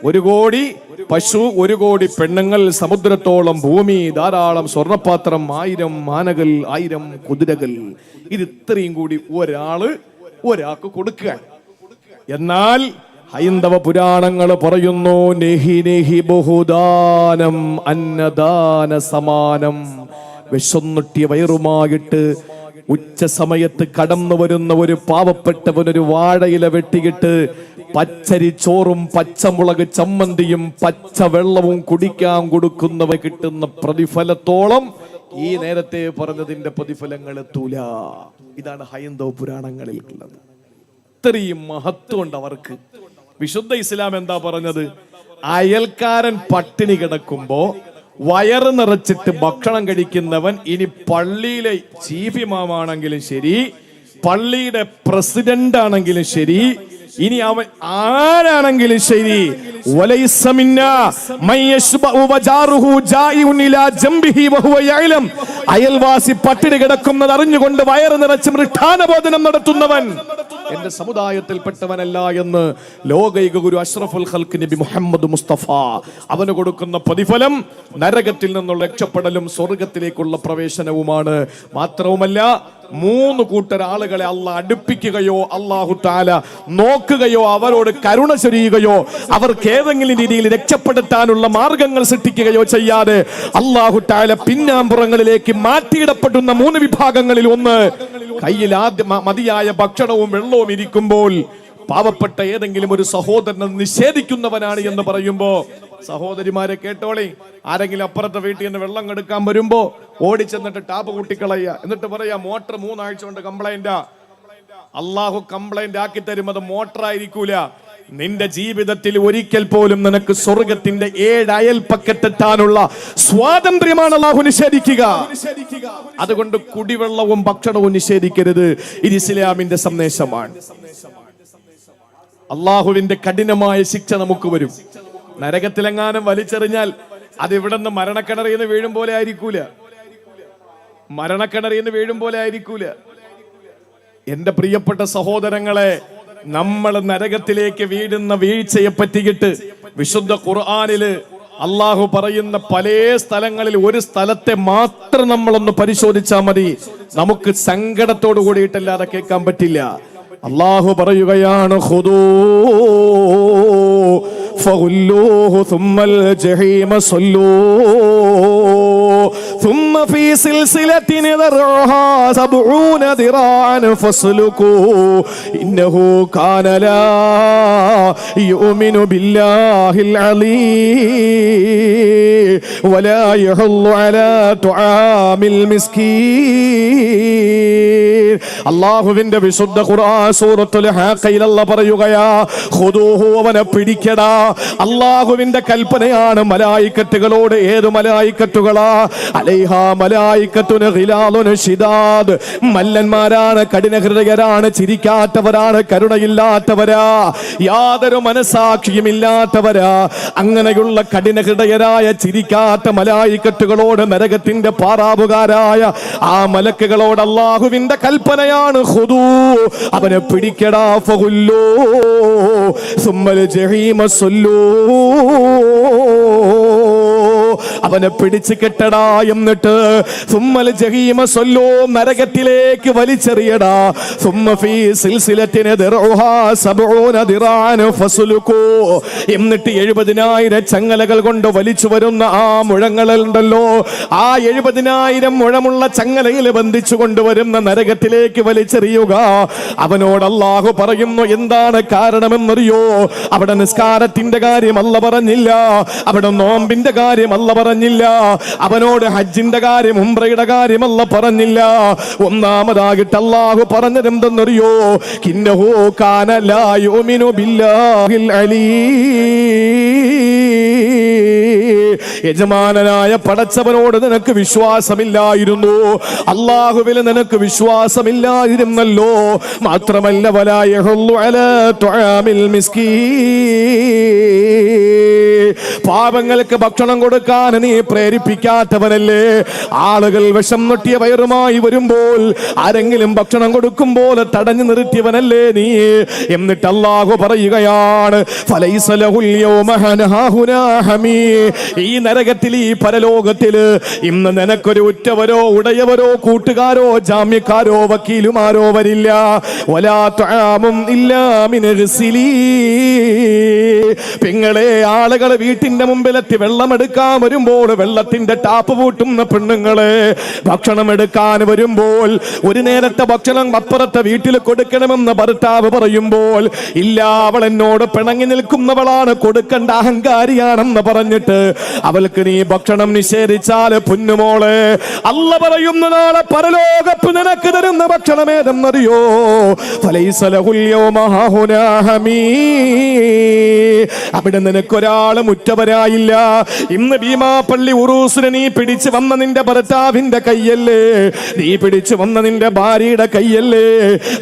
Speaker 1: 1 കോടി പശു, 1 കോടി പെണ്ണുങ്ങൾ, സമുദ്രത്തോളം ഭൂമി, ധാരാളം സ്വർണപാത്രം, 1000 ആനകൾ, 1000 കുതിരകൾ. ഇത് ഇത്രയും കൂടി ഒരാൾക്ക് കൊടുക്കുക. എന്നാൽ ഹൈന്ദവ പുരാണങ്ങൾ പറയുന്നു നെഹി നെഹി ബഹുദാനം അന്നദാന സമാനം. വിശന്നിട്ടിയ വയറുമായിട്ട് ഉച്ച സമയത്ത് കടന്നു വരുന്ന ഒരു പാവപ്പെട്ടവനൊരു വാഴയില വെട്ടിയിട്ട് പച്ചരി ചോറും പച്ചമുളക് ചമ്മന്തിയും പച്ചവെള്ളവും കുടിക്കാൻ കൊടുക്കുന്നവ കിട്ടുന്ന പ്രതിഫലത്തോളം ഈ നേരത്തെ പറഞ്ഞതിന്റെ പ്രതിഫലങ്ങൾ എത്തൂല. ഇതാണ് ഹൈന്ദവ പുരാണങ്ങളിൽ ഉള്ളത്. ഇത്രയും മഹത്വം ഉണ്ട് അവർക്ക്. വിശുദ്ധ ഇസ്ലാം എന്താ പറഞ്ഞത്? അയൽക്കാരൻ പട്ടിണി കിടക്കുമ്പോ വയറ് നിറച്ചിട്ട് ഭക്ഷണം കഴിക്കുന്നവൻ ഇനി പള്ളിയിലെ ചീഫ് ഇമാമാണെങ്കിലും ശരി, പള്ളിയുടെ പ്രസിഡന്റ് ആണെങ്കിലും ശരി, ഇനി അവൻ ആരാണെങ്കിലും ശരി, വലൈസ മിന്നാ മൻ യശ്ബഉ വജാറുഹു ജായിഉൻ ഇലാ ജംബിഹി വഹുവ യഅലം, അയൽവാസി പട്ടിണി കിടക്കുന്നത് അറിഞ്ഞുകൊണ്ട് വയറ് നിറച്ച് മൃഷ്ടാന്ന ഭോജനം നടത്തുന്നവൻ എന്റെ സമുദായത്തിൽപ്പെട്ടവനല്ല എന്ന് ലോകൈക ഗുരു അഷ്റഫുൽ ഖൽഖ് നബി മുഹമ്മദ് മുസ്തഫ. അവന് കൊടുക്കുന്ന പ്രതിഫലം നരകത്തിൽ നിന്നുള്ള രക്ഷപ്പെടലും സ്വർഗത്തിലേക്കുള്ള പ്രവേശനവുമാണ്. മാത്രവുമല്ല, 3 കൂട്ടർ ആളുകളെ അള്ളാഹ് അടുപ്പിക്കുകയോ അല്ലാഹു തആല നോക്കുകയോ അവരോട് കരുണ ചൊരിയുകയോ അവർക്ക് ഏതെങ്കിലും രീതിയിൽ രക്ഷപ്പെടുത്താനുള്ള മാർഗങ്ങൾ സൃഷ്ടിക്കുകയോ ചെയ്യാതെ അല്ലാഹു തആല പിന്നാമ്പുറങ്ങളിലേക്ക് മാറ്റിയിടപ്പെടുന്ന 3 വിഭാഗങ്ങളിൽ ഒന്ന്, കയ്യിൽ മതിയായ ഭക്ഷണവും വെള്ളവും ഇരിക്കുമ്പോൾ പാവപ്പെട്ട ഏതെങ്കിലും ഒരു സഹോദരനെ നിഷേധിക്കുന്നവനാണ് എന്ന് പറയുമ്പോ, സഹോദരിമാരെ കേട്ടോളെ, ആരെങ്കിലും അപ്പുറത്തെ വീട്ടിൽ നിന്ന് വെള്ളം എടുക്കാൻ വരുമ്പോ ഓടിച്ചെന്നിട്ട് ടാപ്പ് കൂട്ടിക്കളയുക, എന്നിട്ട് പറയാ മോട്ടർ 3 ആഴ്ച കൊണ്ട് കംപ്ലൈന്റാ. അള്ളാഹു കംപ്ലൈന്റ് ആക്കി തരും, അത് മോട്ടർ ആയിരിക്കൂല. നിന്റെ ജീവിതത്തിൽ ഒരിക്കൽ പോലും നിനക്ക് സ്വർഗത്തിന്റെ 7 അയൽപ്പക്കത്തെത്താനുള്ള സ്വാതന്ത്ര്യമാണ് അള്ളാഹു നിഷേധിക്കുക. അതുകൊണ്ട് കുടിവെള്ളവും ഭക്ഷണവും നിഷേധിക്കരുത്. ഇത് ഇസ്ലാമിന്റെ സന്ദേശമാണ്. അള്ളാഹുവിന്റെ കഠിനമായ ശിക്ഷ നമുക്ക് വരും. നരകത്തിലെങ്ങാനും വലിച്ചെറിഞ്ഞാൽ അത് ഇവിടെ നിന്ന് മരണക്കിണറിൽ നിന്ന് വീഴും പോലെ ആയിരിക്കൂല. മരണക്കിണറിൽ നിന്ന് വീഴും പോലെ ആയിരിക്കൂല. എന്റെ പ്രിയപ്പെട്ട സഹോദരങ്ങളെ, നമ്മൾ നരകത്തിലേക്ക് വീഴുന്ന വീഴ്ചയെ പറ്റിയിട്ട് വിശുദ്ധ ഖുർആനില് അള്ളാഹു പറയുന്ന പല സ്ഥലങ്ങളിൽ ഒരു സ്ഥലത്തെ മാത്രം നമ്മളൊന്ന് പരിശോധിച്ചാൽ മതി, നമുക്ക് സങ്കടത്തോടു കൂടിയിട്ടല്ലാതെ കേൾക്കാൻ പറ്റില്ല. അള്ളാഹു പറയുകയാണ്, ഖുദൂ ഫഗുല്ലൂഹു സുമ്മൽ ജഹീമ സല്ലൂ ثم في سلسلة ذرعها 70 ذراعا فاسلكوه إنه كان لا يؤمن بالله العظيم ولا يحض على طعام المسكين. അല്ലാഹുവിന്റെ വിശുദ്ധ ഖുർആൻ സൂറത്തുൽ ഹാഖയിൽ അല്ലാഹു പറയുകയാ, ഖുദൂഹു, അവനെ പിടിക്കടാ. അല്ലാഹുവിന്റെ കൽപ്പനയാണ് മലായിക്കത്തുകളോട്. ഏത് മലായിക്കത്തുകളാ? അലൈഹാ മലായിക്കത്തുൻ ഗിലാലുൻ ശിദാദ്. മല്ലന്മാരാണ്, കഠിനഹൃദയരാണ്, ചിരിക്കാത്തവരാണ്, കരുണയില്ലാത്തവരാ, യാതൊരു മനസാക്ഷിയും ഇല്ലാത്തവരാ. അങ്ങനെയുള്ള കഠിനഹൃദയരായ ചിരിക്കാത്ത മലായിക്കത്തുകളോട്, നരകത്തിന്റെ പാറാവുകാരായ ആ മലക്കുകളോട് അല്ലാഹുവിന്റെ കൽപ്പനയാണ്, ഖുദൂ, അവനെ പിടിക്കടാ. ഫഗുല്ലൂ സുമ്മൽ ജഹീമ സല്ലൂ, അവനെ പിടിച്ചു കെട്ടടാ. എന്നിട്ട് സുമ്മൽ ജഹീമ സല്ലൂ, നരകത്തിലേക്ക് വലിച്ചെറിയടാ. സുമ്മ ഫീ സിൽസിലത്തിൻ ദർഉഹാ 70 ദിറാൻ ഫസ്ലുകൂ, എന്നിട്ട് 70,000 ചങ്ങലകൾ കൊണ്ട് വലിച്ചു വരുന്ന ആ മുഴങ്ങളുണ്ടല്ലോ, ആ 70,000 മുഴമുള്ള ചങ്ങലയിൽ ബന്ധിച്ചു കൊണ്ടുവരുന്ന നരകത്തിലേക്ക് വലിച്ചെറിയുക. അവനോട് അല്ലാഹു പറയുന്നു, എന്താണ് കാരണമെന്നറിയോ? അവിടെ നിസ്കാരത്തിന്റെ കാര്യം അല്ല പറഞ്ഞില്ല, അവിടെ നോമ്പിന്റെ കാര്യം അല്ല പറഞ്ഞില്ല, അവനോട് ഹജ്ജിന്റെ കാര്യം ഉംറയുടെ കാര്യം അല്ല പറഞ്ഞില്ല. ഒന്നാമതായിട്ട് അല്ലാഹു പറഞ്ഞത് എന്തെന്നറിയോ? ഇന്നഹു കാന ലാ യുമിനു ബില്ലാഹിൽ അലീം. യജമാനനായ പടച്ചവനോട് നിനക്ക് വിശ്വാസമില്ലായിരുന്നു, അല്ലാഹുവിൽ നിനക്ക് വിശ്വാസമില്ലായിരുന്നല്ലോ. മാത്രമല്ല, വലാ യഹുല്ലു അലാ തുആമിൽ മിസ്കീൻ, പാപങ്ങൾക്ക് ഭക്ഷണം കൊടുക്കാൻ നീ പ്രേരിപ്പിക്കാത്തവനല്ലേ. ആളുകൾ വിഷം നൊട്ടിയ വയറുമായി വരുമ്പോൾ ആരെങ്കിലും ഭക്ഷണം കൊടുക്കുമ്പോൾ തടഞ്ഞു നിർത്തിയവനല്ലേ നീ. എന്നിട്ട് അല്ലാഹു പറയുകയാണ്, ഫലൈസ ലഹുൽ യൗമ ഹനാഹുനാ ഹമീ, ഈ നരകത്തിൽ, ഈ പരലോകത്തില് ഇന്ന് നിനക്കൊരു ഉറ്റവരോ ഉടയവരോ കൂട്ടുകാരോ ജാമ്യക്കാരോ വക്കീലുമാരോ വരില്ല. വലാ തുആമും ഇല്ലാ മിൻ ഗിസ്ലീ, പെങ്ങളെ, ആളുകൾ വീട്ടിന്റെ മുമ്പിലെത്തി വെള്ളമെടുക്കാൻ വരുമ്പോൾ വെള്ളത്തിന്റെ ടാപ്പ് പൂട്ടുന്ന പെണ്ണുങ്ങളെ, ഭക്ഷണം എടുക്കാൻ വരുമ്പോൾ ഒരു നേരത്തെ ഭക്ഷണം അപ്പുറത്തെ വീട്ടിൽ കൊടുക്കണമെന്ന് ഭർത്താവ് പറയുമ്പോൾ, ഇല്ല, അവൾ എന്നോട് പിണങ്ങി നിൽക്കുന്നവളാണ്, കൊടുക്കേണ്ട അഹങ്കാരിയാണെന്ന് പറഞ്ഞിട്ട് അവൾക്ക് നീ ഭക്ഷണം നിഷേധിച്ചാൽ, പൊന്നുമോളെ, അല്ല പറയുന്ന നാളെ പരലോകത്ത് നിനക്ക് തരുന്ന ഭക്ഷണം ഏതെന്നറിയോ? ഫലൈസ ലഹുൽ യൗമ ഹാഹുനാ ഹമീം, അവിടെ നിനക്കൊരാൾ പോലും ഉറ്റവരായില്ല. ഇന്ന് ഭീമാപ്പള്ളി ഉറൂസിന് നീ പിടിച്ചു വന്ന നിന്റെ ഭർത്താവിന്റെ കൈയല്ലേ, നീ പിടിച്ചു വന്ന നിന്റെ ഭാര്യയുടെ കൈയല്ലേ,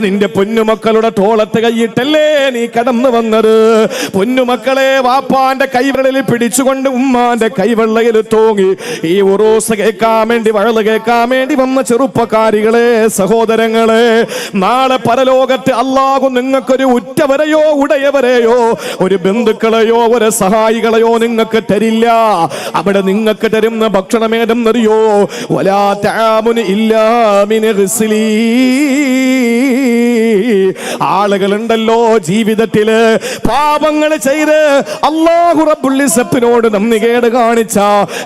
Speaker 1: നിന്റെ പൊന്നുമക്കളുടെ തോളത്ത് കൈയിട്ടല്ലേ നീ കടന്നു വന്നത്. പൊന്നുമക്കളെ വാപ്പാന്റെ കൈവിരലിൽ പിടിച്ചുകൊണ്ട് ഉമ്മാന്റെ കൈവെള്ളയിൽ തൂങ്ങി ഈ ഉറൂസ് കേൾക്കാൻ വേണ്ടി, വഴല് കേൾക്കാൻ വേണ്ടി വന്ന ചെറുപ്പക്കാരികളെ, സഹോദരങ്ങളെ, നാളെ പരലോകത്ത് അല്ലാഹു നിങ്ങൾക്കൊരു ഉറ്റവരെയോ ഉടയവരെയോ ഒരു ബന്ധുക്കളെയോ ഒരു സഹായികളെയോ നിങ്ങൾക്ക് തരില്ല. അവിടെ നിങ്ങൾക്ക് തരുന്ന ഭക്ഷണം ഏതെന്നറിയോ? വലാ തആമുൻ ഇല്ലാ മിൻ ഗിസ്ലി. ആളുകളുണ്ടല്ലോ ജീവിതത്തില് പാപങ്ങൾ ചെയ്ത് അല്ലാഹു റബ്ബുൽ ഇസ്സത്തിനോട് നന്ദികേട് കാണിച്ച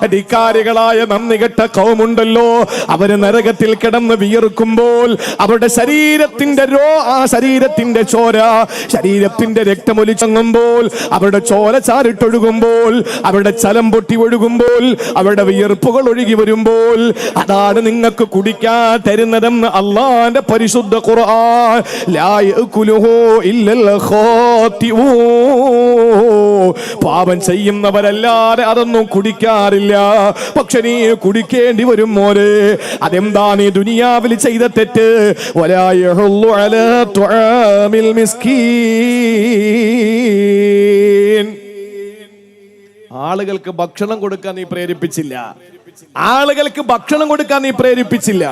Speaker 1: അധികാരികളായ നന്ദികെട്ട കൗമുണ്ടല്ലോ, അവര് നരകത്തിൽ കിടന്ന് വിയർക്കുമ്പോൾ അവരുടെ ശരീരത്തിന്റെ ശരീരത്തിന്റെ ചോര, ശരീരത്തിന്റെ രക്തമൊലിച്ചങ്ങുമ്പോൾ, അവരുടെ ചോര ചാരിട്ടൊഴുകുമ്പോൾ, അവരുടെ ചലം പൊട്ടി ഒഴുകുമ്പോൾ, അവരുടെ വിയർപ്പുകൾ ഒഴുകി വരുമ്പോൾ അതാണ് നിങ്ങൾക്ക് കുടിക്കാൻ തരുന്നതെന്ന് അള്ളാന്റെ പരിശുദ്ധ ഖുർആൻ. ലാ യഅകുലുഹു ഇല്ലൽ ഖാതിഊൻ. പാപം ചെയ്യുന്നവരല്ലാതെ അതൊന്നും കുടിക്കാറില്ല. പക്ഷെ നീ കുടിക്കേണ്ടി വരും മോനെ. അതെന്താ നീ ദുനിയാവിൽ ചെയ്ത തെറ്റ്? വലാ യഹുല്ലു അലാ തുആമിൽ മിസ്കീൻ. ആളുകൾക്ക് ഭക്ഷണം കൊടുക്കാൻ നീ പ്രേരിപ്പിച്ചില്ല. ആളുകൾക്ക് ഭക്ഷണം കൊടുക്കാൻ നീ പ്രേരിപ്പിച്ചില്ല.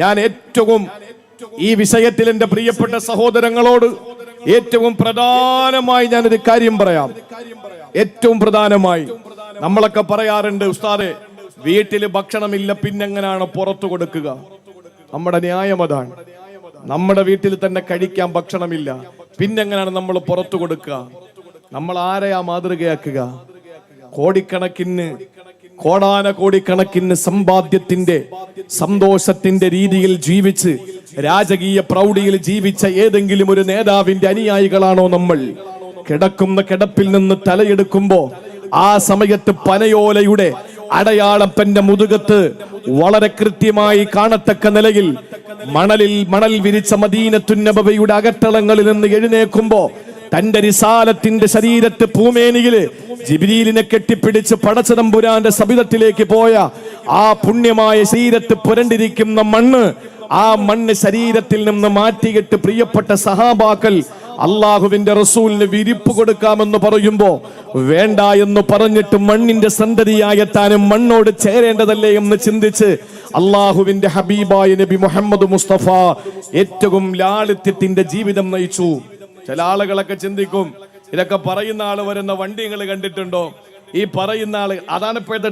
Speaker 1: ഞാൻ ഏറ്റവും ഈ വിഷയത്തിൽ എന്റെ പ്രിയപ്പെട്ട സഹോദരങ്ങളോട് ഏറ്റവും പ്രധാനമായി ഞാനൊരു കാര്യം പറയാം. ഏറ്റവും പ്രധാനമായി നമ്മളൊക്കെ പറയാറുണ്ട്, ഉസ്താദേ വീട്ടില് ഭക്ഷണമില്ല പിന്നെങ്ങനെയാണ് പുറത്തു കൊടുക്കുക? നമ്മുടെ ന്യായം അതാണ്. നമ്മുടെ വീട്ടിൽ തന്നെ കഴിക്കാൻ ഭക്ഷണമില്ല, പിന്നെങ്ങനെയാണ് നമ്മൾ പുറത്തു കൊടുക്കുക? നമ്മൾ ആരെയാ മാതൃകയാക്കുക? കോടിക്കണക്കിന് കോടിക്കണക്കിന് സമ്പാദ്യത്തിന്റെ സന്തോഷത്തിന്റെ രീതിയിൽ ജീവിച്ച് രാജകീയ പ്രൗഢിയിൽ ജീവിച്ച ഏതെങ്കിലും ഒരു നേതാവിന്റെ അനുയായികളാണോ നമ്മൾ? കിടക്കുന്ന കിടപ്പിൽ നിന്ന് തലയെടുക്കുമ്പോ ആ സമയത്ത് പനയോലയുടെ അടയാളപ്പന്റെ മുതുകത്ത് വളരെ കൃത്യമായി കാണത്തക്ക നിലയിൽ മണൽ വിരിച്ച മദീനത്തുൻ നബവിയുടെ അകത്തളങ്ങളിൽ നിന്ന് എഴുന്നേൽക്കുമ്പോ തന്റെ റിസാലത്തിന്റെ ശരീരത്ത് പൂമേനിയില് ജിബ്രീലിനെ കെട്ടിപ്പിടിച്ച് പടച്ചതമ്പുരാന്റെ സബിതത്തിലേക്ക് പോയ ആ പുണ്യമായ ശരീരത്ത് പുരണ്ടിരിക്കുന്ന മണ്ണ്, ആ മണ്ണ് ശരീരത്തിൽ നിന്ന് മാറ്റിയിട്ട് പ്രിയപ്പെട്ട സഹാബാക്കൾ അള്ളാഹുവിന്റെ റസൂലിന് വിരിപ്പ് കൊടുക്കാമെന്ന് പറയുമ്പോ വേണ്ട എന്ന് പറഞ്ഞിട്ട് മണ്ണിന്റെ സന്തതിയായ താനും മണ്ണോട് ചേരേണ്ടതല്ലേ എന്ന് ചിന്തിച്ച് അള്ളാഹുവിന്റെ ഹബീബായ നബി മുഹമ്മദ് മുസ്തഫ ഏറ്റവും ലാളിത്യത്തിന്റെ ജീവിതം നയിച്ചു. ചില ആളുകളൊക്കെ ചിന്തിക്കും, ഇതൊക്കെ പറയുന്ന ആള് വരുന്ന വണ്ടി നിങ്ങൾ കണ്ടിട്ടുണ്ടോ? ഈ പറയുന്ന ആള് അതാണ് ഇപ്പോഴത്തെ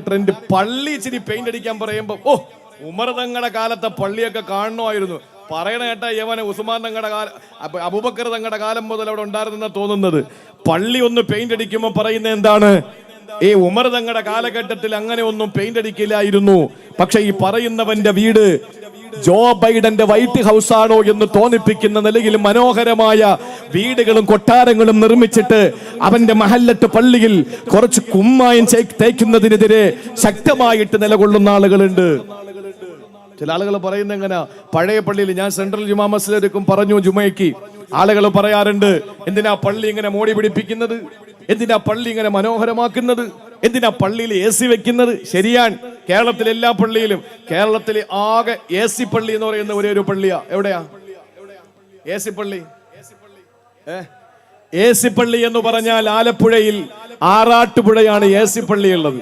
Speaker 1: ട്രെൻഡ്. പള്ളി ഇച്ചിരി പെയിന്റ് അടിക്കാൻ പറയുമ്പോ ഓ ഉമർ തങ്ങളുടെ കാലത്തെ പള്ളിയൊക്കെ കാണണമായിരുന്നു പറയണ കേട്ട യവനെ ഉസ്മാൻ തങ്ങളുടെ കാലം, അബൂബക്കർ തങ്ങളുടെ കാലം മുതൽ അവിടെ ഉണ്ടായിരുന്നെന്നാ തോന്നുന്നത്. പള്ളി ഒന്ന് പെയിന്റ് അടിക്കുമ്പോൾ പറയുന്നത് എന്താണ്? ഈ ഉമർ തങ്ങളുടെ കാലഘട്ടത്തിൽ അങ്ങനെ ഒന്നും പെയിന്റ് അടിക്കില്ലായിരുന്നു. പക്ഷെ ഈ പറയുന്നവന്റെ വീട് ജോ ബൈഡന്റെ വൈറ്റ് ഹൗസ് ആണോ എന്ന് തോന്നിപ്പിക്കുന്ന നിലയിൽ മനോഹരമായ വീടുകളും കൊട്ടാരങ്ങളും നിർമ്മിച്ചിട്ട് അവന്റെ മഹല്ലത്ത് പള്ളിയിൽ കുറച്ച് കുമ്മായം തേക്കുന്നതിനെതിരെ ശക്തമായിട്ട് നിലകൊള്ളുന്ന ആളുകളുണ്ട്. ചില ആളുകൾ പറയുന്നത് എങ്ങനെ? പഴയ പള്ളിയിൽ ഞാൻ സെൻട്രൽ ജുമാ മസ്ജിദിലേക്കും പറഞ്ഞു ജുമയ്ക്ക്, ആളുകൾ പറയാറുണ്ട്, എന്തിനാ പള്ളി ഇങ്ങനെ മോടി പിടിപ്പിക്കുന്നത്? എന്തിനാ പള്ളി ഇങ്ങനെ മനോഹരമാക്കുന്നത്? എന്തിനാ പള്ളിയിൽ AC വെക്കുന്നത്? ശരിയാണ്, കേരളത്തിലെ എല്ലാ പള്ളിയിലും, കേരളത്തിലെ ആകെ AC പള്ളി എന്ന് പറയുന്ന ഒരേ ഒരു പള്ളിയാ. എവിടെയാ AC പള്ളി? AC പള്ളി എന്ന് പറഞ്ഞാൽ ആലപ്പുഴയിൽ ആറാട്ടുപുഴയാണ് AC പള്ളി ഉള്ളത്.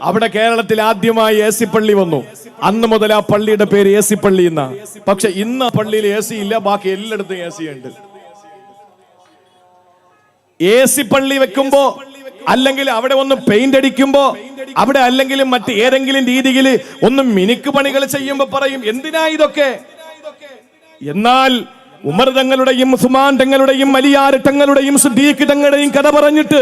Speaker 1: അവിടെ കേരളത്തിൽ ആദ്യമായി AC പള്ളി വന്നു. അന്ന് മുതൽ ആ പള്ളിയുടെ പേര് AC പള്ളി എന്നാ. പക്ഷെ ഇന്ന് ആ പള്ളിയിൽ AC ഇല്ല, ബാക്കി എല്ലായിടത്തും AC ഉണ്ട്. AC പള്ളി വെക്കുമ്പോ അല്ലെങ്കിൽ അവിടെ ഒന്ന് പെയിന്റ് അടിക്കുമ്പോ അവിടെ അല്ലെങ്കിൽ മറ്റ് ഏതെങ്കിലും രീതിയിൽ ഒന്ന് മിനുക്ക് പണികൾ ചെയ്യുമ്പോ പറയും എന്തിനാ ഇതൊക്കെ? എന്നാൽ ഉമർ തങ്ങളുടെയും ഉസ്മാൻ തങ്ങളുടെയും അലിയാർ തങ്ങളുടെയും സിദ്ദീഖ് തങ്ങളുടെയും കഥ പറഞ്ഞിട്ട്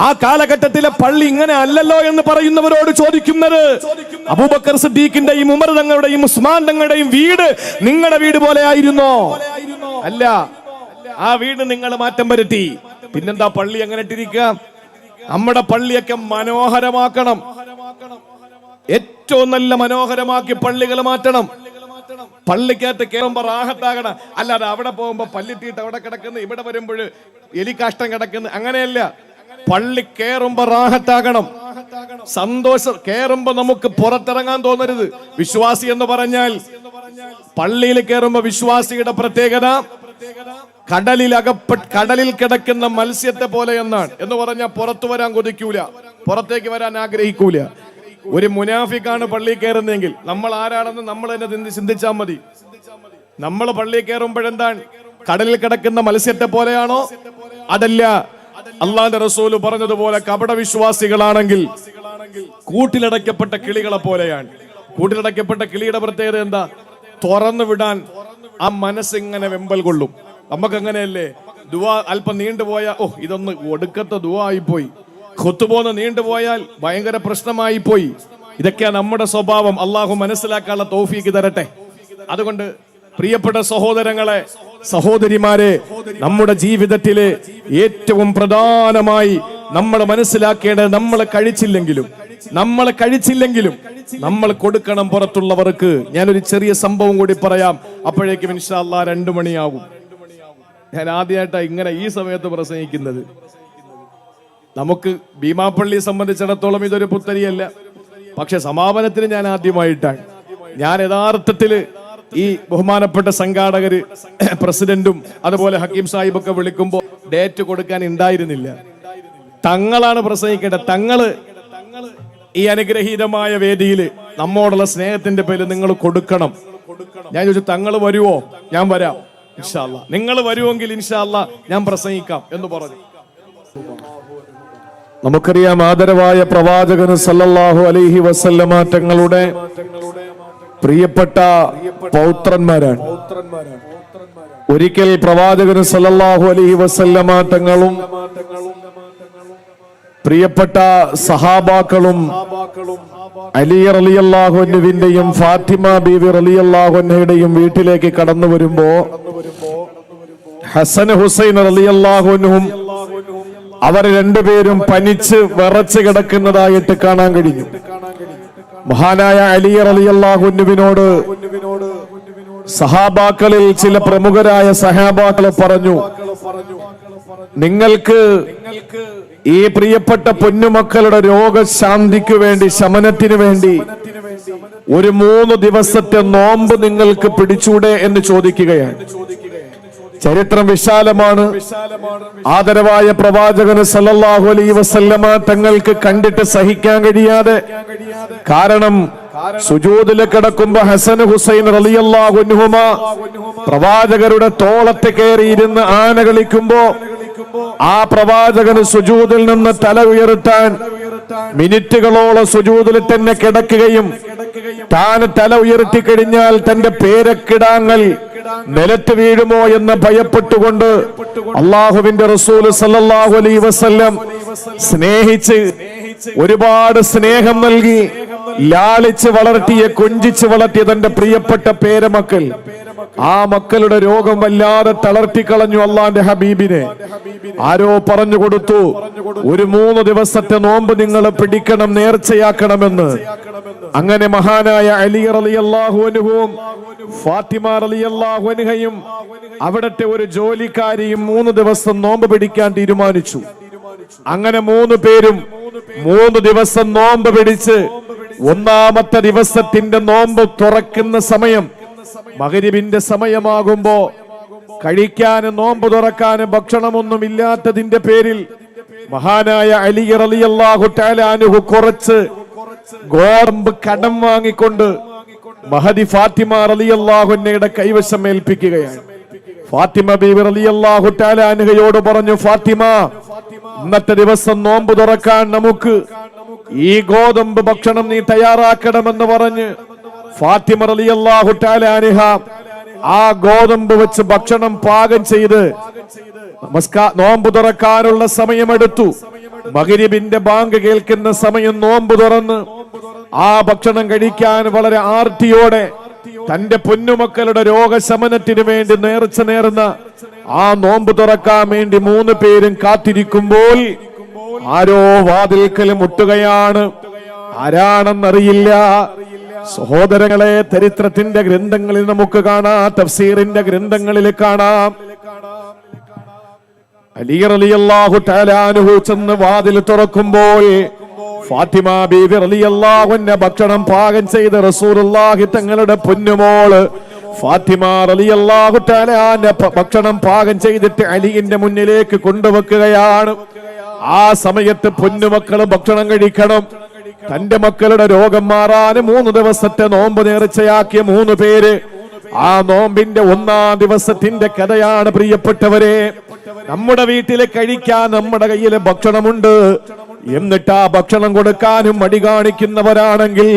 Speaker 1: ആ കാലഘട്ടത്തിലെ പള്ളി ഇങ്ങനെ അല്ലല്ലോ എന്ന് പറയുന്നവരോട് ചോദിക്കുന്നത്, അബൂബക്കർ സിദ്ദീഖിന്റെയും ഉമർ തങ്ങളുടെയും ഉസ്മാൻ തങ്ങളുടെയും വീട് നിങ്ങളുടെ വീട് പോലെ ആയിരുന്നോ? അല്ല, ആ വീട് നിങ്ങൾ മാറ്റം വരുത്തി. പിന്നെന്താ പള്ളി അങ്ങനെ ഇട്ടിരിക്കുക? നമ്മുടെ പള്ളിയൊക്കെ മനോഹരമാക്കണം, ഏറ്റവും നല്ല മനോഹരമാക്കി പള്ളികൾ മാറ്റണം. പള്ളിക്കകത്ത് കയറുമ്പോ റാഹത്താകണം. അല്ലാതെ അവിടെ പോകുമ്പോ പല്ലിട്ടിട്ട് അവിടെ കിടക്കുന്നു, ഇവിടെ വരുമ്പോൾ എലിക്കാഷ്ടം കിടക്കുന്നു, അങ്ങനെയല്ല. പള്ളി കയറുമ്പോ റാഹത്താകണം, സന്തോഷം. കയറുമ്പോ നമുക്ക് പുറത്തിറങ്ങാൻ തോന്നരുത്. വിശ്വാസി എന്ന് പറഞ്ഞാൽ പള്ളിയിൽ കയറുമ്പോ വിശ്വാസിയുടെ പ്രത്യേകത കടലിൽ കിടക്കുന്ന മത്സ്യത്തെ പോലെ എന്നാണ്. എന്ന് പറഞ്ഞാൽ പുറത്തു വരാൻ കൊതിക്കൂല, പുറത്തേക്ക് വരാൻ ആഗ്രഹിക്കൂല. ഒരു മുനാഫിക്കാണ് പള്ളിയിൽ കയറുന്നതെങ്കിൽ നമ്മൾ ആരാണെന്ന് നമ്മൾ തന്നെ ചിന്തിച്ചാൽ മതി. നമ്മൾ പള്ളിയിൽ കയറുമ്പോഴെന്താണ്? കടലിൽ കിടക്കുന്ന മത്സ്യത്തെ പോലെയാണോ? അതല്ല. അള്ളാന്റെ റസൂല് പറഞ്ഞതുപോലെ കപട വിശ്വാസികളാണെങ്കിൽ കൂട്ടിലടയ്ക്കപ്പെട്ട കിളികളെ പോലെയാണ്. കൂട്ടിലടയ്ക്കപ്പെട്ട കിളിയുടെ പ്രത്യേകത എന്താ? തുറന്നു വിടാൻ ആ മനസ്സിങ്ങനെ വെമ്പൽ കൊള്ളും. നമുക്കങ്ങനെയല്ലേ? ദുആ അല്പം നീണ്ടുപോയ ഇതൊന്ന് ഒടുക്കത്തെ ദുആ ആയിപ്പോയി, ഖുത്ബോന്ന് നീണ്ടുപോയാൽ ഭയങ്കര പ്രശ്നമായി പോയി. ഇതൊക്കെയാണ് നമ്മുടെ സ്വഭാവം. അള്ളാഹു മനസ്സിലാക്കാനുള്ള തൗഫീക്ക് തരട്ടെ. അതുകൊണ്ട് പ്രിയപ്പെട്ട സഹോദരങ്ങളെ, സഹോദരിമാരെ, നമ്മുടെ ജീവിതത്തിലെ ഏറ്റവും പ്രധാനമായി നമ്മൾ മനസ്സിലാക്കേണ്ടത് നമ്മൾ കഴിച്ചില്ലെങ്കിലും നമ്മൾ കൊടുക്കണം പുറത്തുള്ളവർക്ക്. ഞാനൊരു ചെറിയ സംഭവം കൂടി പറയാം, അപ്പോഴേക്കും ഇൻഷാ അല്ലാഹ് 2 മണിയാവും. ഞാൻ ആദ്യമായിട്ടാണ് ഇങ്ങനെ ഈ സമയത്ത് പ്രസംഗിക്കുന്നത്. നമുക്ക് ഭീമാപ്പള്ളിയെ സംബന്ധിച്ചിടത്തോളം ഇതൊരു പുത്തരിയല്ല, പക്ഷെ സമാപനത്തിന് ഞാൻ ആദ്യമായിട്ടാണ്. ഞാൻ യഥാർത്ഥത്തില് ഈ ബഹുമാനപ്പെട്ട സംഘാടകര്, പ്രസിഡന്റും അതുപോലെ ഹക്കീം സാഹിബൊക്കെ വിളിക്കുമ്പോൾ ഡേറ്റ് കൊടുക്കാൻ ഉണ്ടായിരുന്നില്ല. തങ്ങളാണ് പ്രസംഗിക്കേണ്ടത്. തങ്ങള് ഈ അനുഗ്രഹീതമായ വേദിയിൽ നമ്മോടുള്ള സ്നേഹത്തിന്റെ പേരിൽ നിങ്ങൾ കൊടുക്കണം. ഞാൻ ചോദിച്ചു, തങ്ങൾ വരുവോ? ഞാൻ വരാം ഇൻഷാ അല്ലാഹ്. നിങ്ങൾ വരുമെങ്കിൽ ഇൻഷാ അല്ലാഹ് ഞാൻ പ്രസംഗിക്കാം എന്ന് പറഞ്ഞു. നമുക്കറിയാം, ആദരവായ പ്രവാചകൻ സല്ലല്ലാഹു അലൈഹി വസല്ലമ തങ്ങളുടെ പ്രിയപ്പെട്ട പൗത്രന്മാരാണ്. ഒരിക്കൽ പ്രവാചകൻ സല്ലല്ലാഹു അലൈഹി വസല്ലമ തങ്ങളും പ്രിയപ്പെട്ട സഹാബാക്കളും അലി റളിയല്ലാഹു അൻഹുവിന്റെയും ഫാത്തിമ ബീവി റളിയല്ലാഹു അൻഹയുടെയും വീട്ടിലേക്ക് കടന്നു വരുമ്പോ ഹസൻ ഹുസൈൻ റളിയല്ലാഹു അൻഹും അവർ രണ്ടുപേരും പനിച്ച് വിറച്ച് കിടക്കുന്നതായിട്ട് കാണാൻ കഴിഞ്ഞു. മഹാനായ അലി റളിയല്ലാഹു അൻഹുവിനോട് സഹാബാക്കളിൽ ചില പ്രമുഖരായ സഹാബാക്കൾ പറഞ്ഞു, നിങ്ങൾക്ക് ഈ പ്രിയപ്പെട്ട പൊന്നുമക്കളുടെ രോഗശാന്തിക്ക് വേണ്ടി, ശമനത്തിന് വേണ്ടി ഒരു 3 ദിവസത്തെ നോമ്പ് നിങ്ങൾക്ക് പിടിച്ചൂടെ എന്ന് ചോദിക്കുകയാണ്. ചരിത്രം വിശാലമാണ്. ആദരവായ പ്രവാചകന് സല്ലല്ലാഹു അലൈഹി വസല്ലമ തങ്ങൾക്ക് കണ്ടിട്ട് സഹിക്കാൻ കഴിയാതെ, കാരണം സുജൂദിൽ കിടക്കുമ്പോ ഹസൻ ഹുസൈൻ റളിയല്ലാഹു അൻഹുമ പ്രവാചകരുടെ തോളത്ത് കയറിയിരുന്ന് ആന കളിക്കുമ്പോ ആ പ്രവാചകന് സുജൂദിൽ നിന്ന് തല ഉയർത്താൻ മിനിറ്റുകളോളം സുജൂദിൽ തന്നെ കിടക്കുകയും താൻ തല ഉയർത്തി കഴിഞ്ഞാൽ തന്റെ പേരക്കിടാങ്ങൾ നിലത്ത് വീഴുമോ എന്ന് ഭയപ്പെട്ടുകൊണ്ട് അള്ളാഹുവിന്റെ റസൂൽ സല്ലല്ലാഹു അലൈഹി വസല്ലം സ്നേഹിച്ച്, ഒരുപാട് സ്നേഹം നൽകി ലാളിച്ച് വളർത്തിയ, കൊഞ്ചിച്ച് വളർത്തിയ തന്റെ പ്രിയപ്പെട്ട പേരമക്കൾ, ആ മക്കളുടെ രോഗം വല്ലാതെ തളർത്തിക്കളഞ്ഞു അള്ളാന്റെ ഹബീബിനെ. ആരോ പറഞ്ഞു കൊടുത്തു, ഒരു 3 ദിവസത്തെ നോമ്പ് നിങ്ങൾ പിടിക്കണം, നേർച്ചയാക്കണമെന്ന്. അങ്ങനെ മഹാനായ അലി റളിയല്ലാഹു അൻഹുവും ഫാത്തിമ റളിയല്ലാഹു അൻഹയും അവിടത്തെ ഒരു ജോലിക്കാരിയും 3 ദിവസം നോമ്പ് പിടിക്കാൻ തീരുമാനിച്ചു. അങ്ങനെ 3 പേരും 3 ദിവസം നോമ്പ് പിടിച്ച് 1-ാമത്തെ ദിവസത്തിന്റെ നോമ്പ് തുറക്കുന്ന സമയം മഗ്രിബിന്റെ സമയമാകുമ്പോ കഴിക്കാനും നോമ്പ് തുറക്കാനും ഭക്ഷണമൊന്നും ഇല്ലാത്തതിന്റെ പേരിൽ മഹാനായ അലി റളിയല്ലാഹു തആല അൻഹു കുറച്ച് ഗോതമ്പ് കടം വാങ്ങിക്കൊണ്ട് മഹദി ഫാത്തിമ റളിയല്ലാഹു അൻഹയുടെ കൈവശം ഏൽപ്പിക്കുകയാണ്. ഫാത്തിമ ബീവി റളിയല്ലാഹു തആല അൻഹയോട് പറഞ്ഞു, ഫാത്തിമ, ഇന്നത്തെ ദിവസം നോമ്പ് തുറക്കാൻ നമുക്ക് ഈ ഗോതമ്പ് ഭക്ഷണം നീ തയ്യാറാക്കണമെന്ന് പറഞ്ഞ് ഫാത്തിമ റളിയല്ലാഹു തആല അൻഹ ആ ഗോതമ്പ് വെച്ച് ഭക്ഷണം പാകം ചെയ്ത് നോമ്പ് തുറക്കാനുള്ള സമയമെടുത്തു. മഗ്രിബിന്റെ ബാങ്ക് കേൾക്കുന്ന സമയം നോമ്പ് തുറന്ന് ആ ഭക്ഷണം കഴിക്കാൻ വളരെ ആർത്തിയോടെ തന്റെ പൊന്നുമക്കളുടെ രോഗശമനത്തിന് വേണ്ടി നേർച്ച നേർന്ന ആ നോമ്പ് തുറക്കാൻ വേണ്ടി 3 പേരും കാത്തിരിക്കുമ്പോൾ ആരോ വാതിൽക്കൽ മുട്ടുകയാണ്. ആരാണെന്നറിയില്ല. സഹോദരങ്ങളെ, ചരിത്രത്തിന്റെ ഗ്രന്ഥങ്ങളിൽ നമുക്ക് കാണാം, തഫ്സീറിന്റെ ഗ്രന്ഥങ്ങളിൽ കാണാം. അലി റളിയല്ലാഹു തആല അൻഹു ചെന്ന് വാതിൽ തുറക്കുമ്പോൾ ഫാത്തിമ ബീവി റളിയല്ലാഹു അൻഹ ഭക്ഷണം പാകം ചെയ്ത് റസൂലുള്ളാഹി തങ്ങളുടെ പൊന്നുമോള് ഫാത്തിമ റളിയല്ലാഹു തആല അൻഹ ഭക്ഷണം പാകം ചെയ്തിട്ട് അലിയുടെ മുന്നിലേക്ക് കൊണ്ടുവെക്കുകയാണ്. ആ സമയത്ത് പൊന്നുമക്കള് ഭക്ഷണം കഴിക്കണം. തന്റെ മക്കളുടെ രോഗം മാറാൻ 3 ദിവസത്തെ നോമ്പ് നേർച്ചയാക്കിയ 3 പേര്. ആ നോമ്പിന്റെ 1-ാം ദിവസത്തിന്റെ കഥയാണ് പ്രിയപ്പെട്ടവരെ. നമ്മുടെ വീട്ടിലെ കഴിക്കാൻ നമ്മുടെ കയ്യിലെ ഭക്ഷണമുണ്ട്, എന്നിട്ട് ആ ഭക്ഷണം കൊടുക്കാനും മടി കാണിക്കുന്നവരാണെങ്കിൽ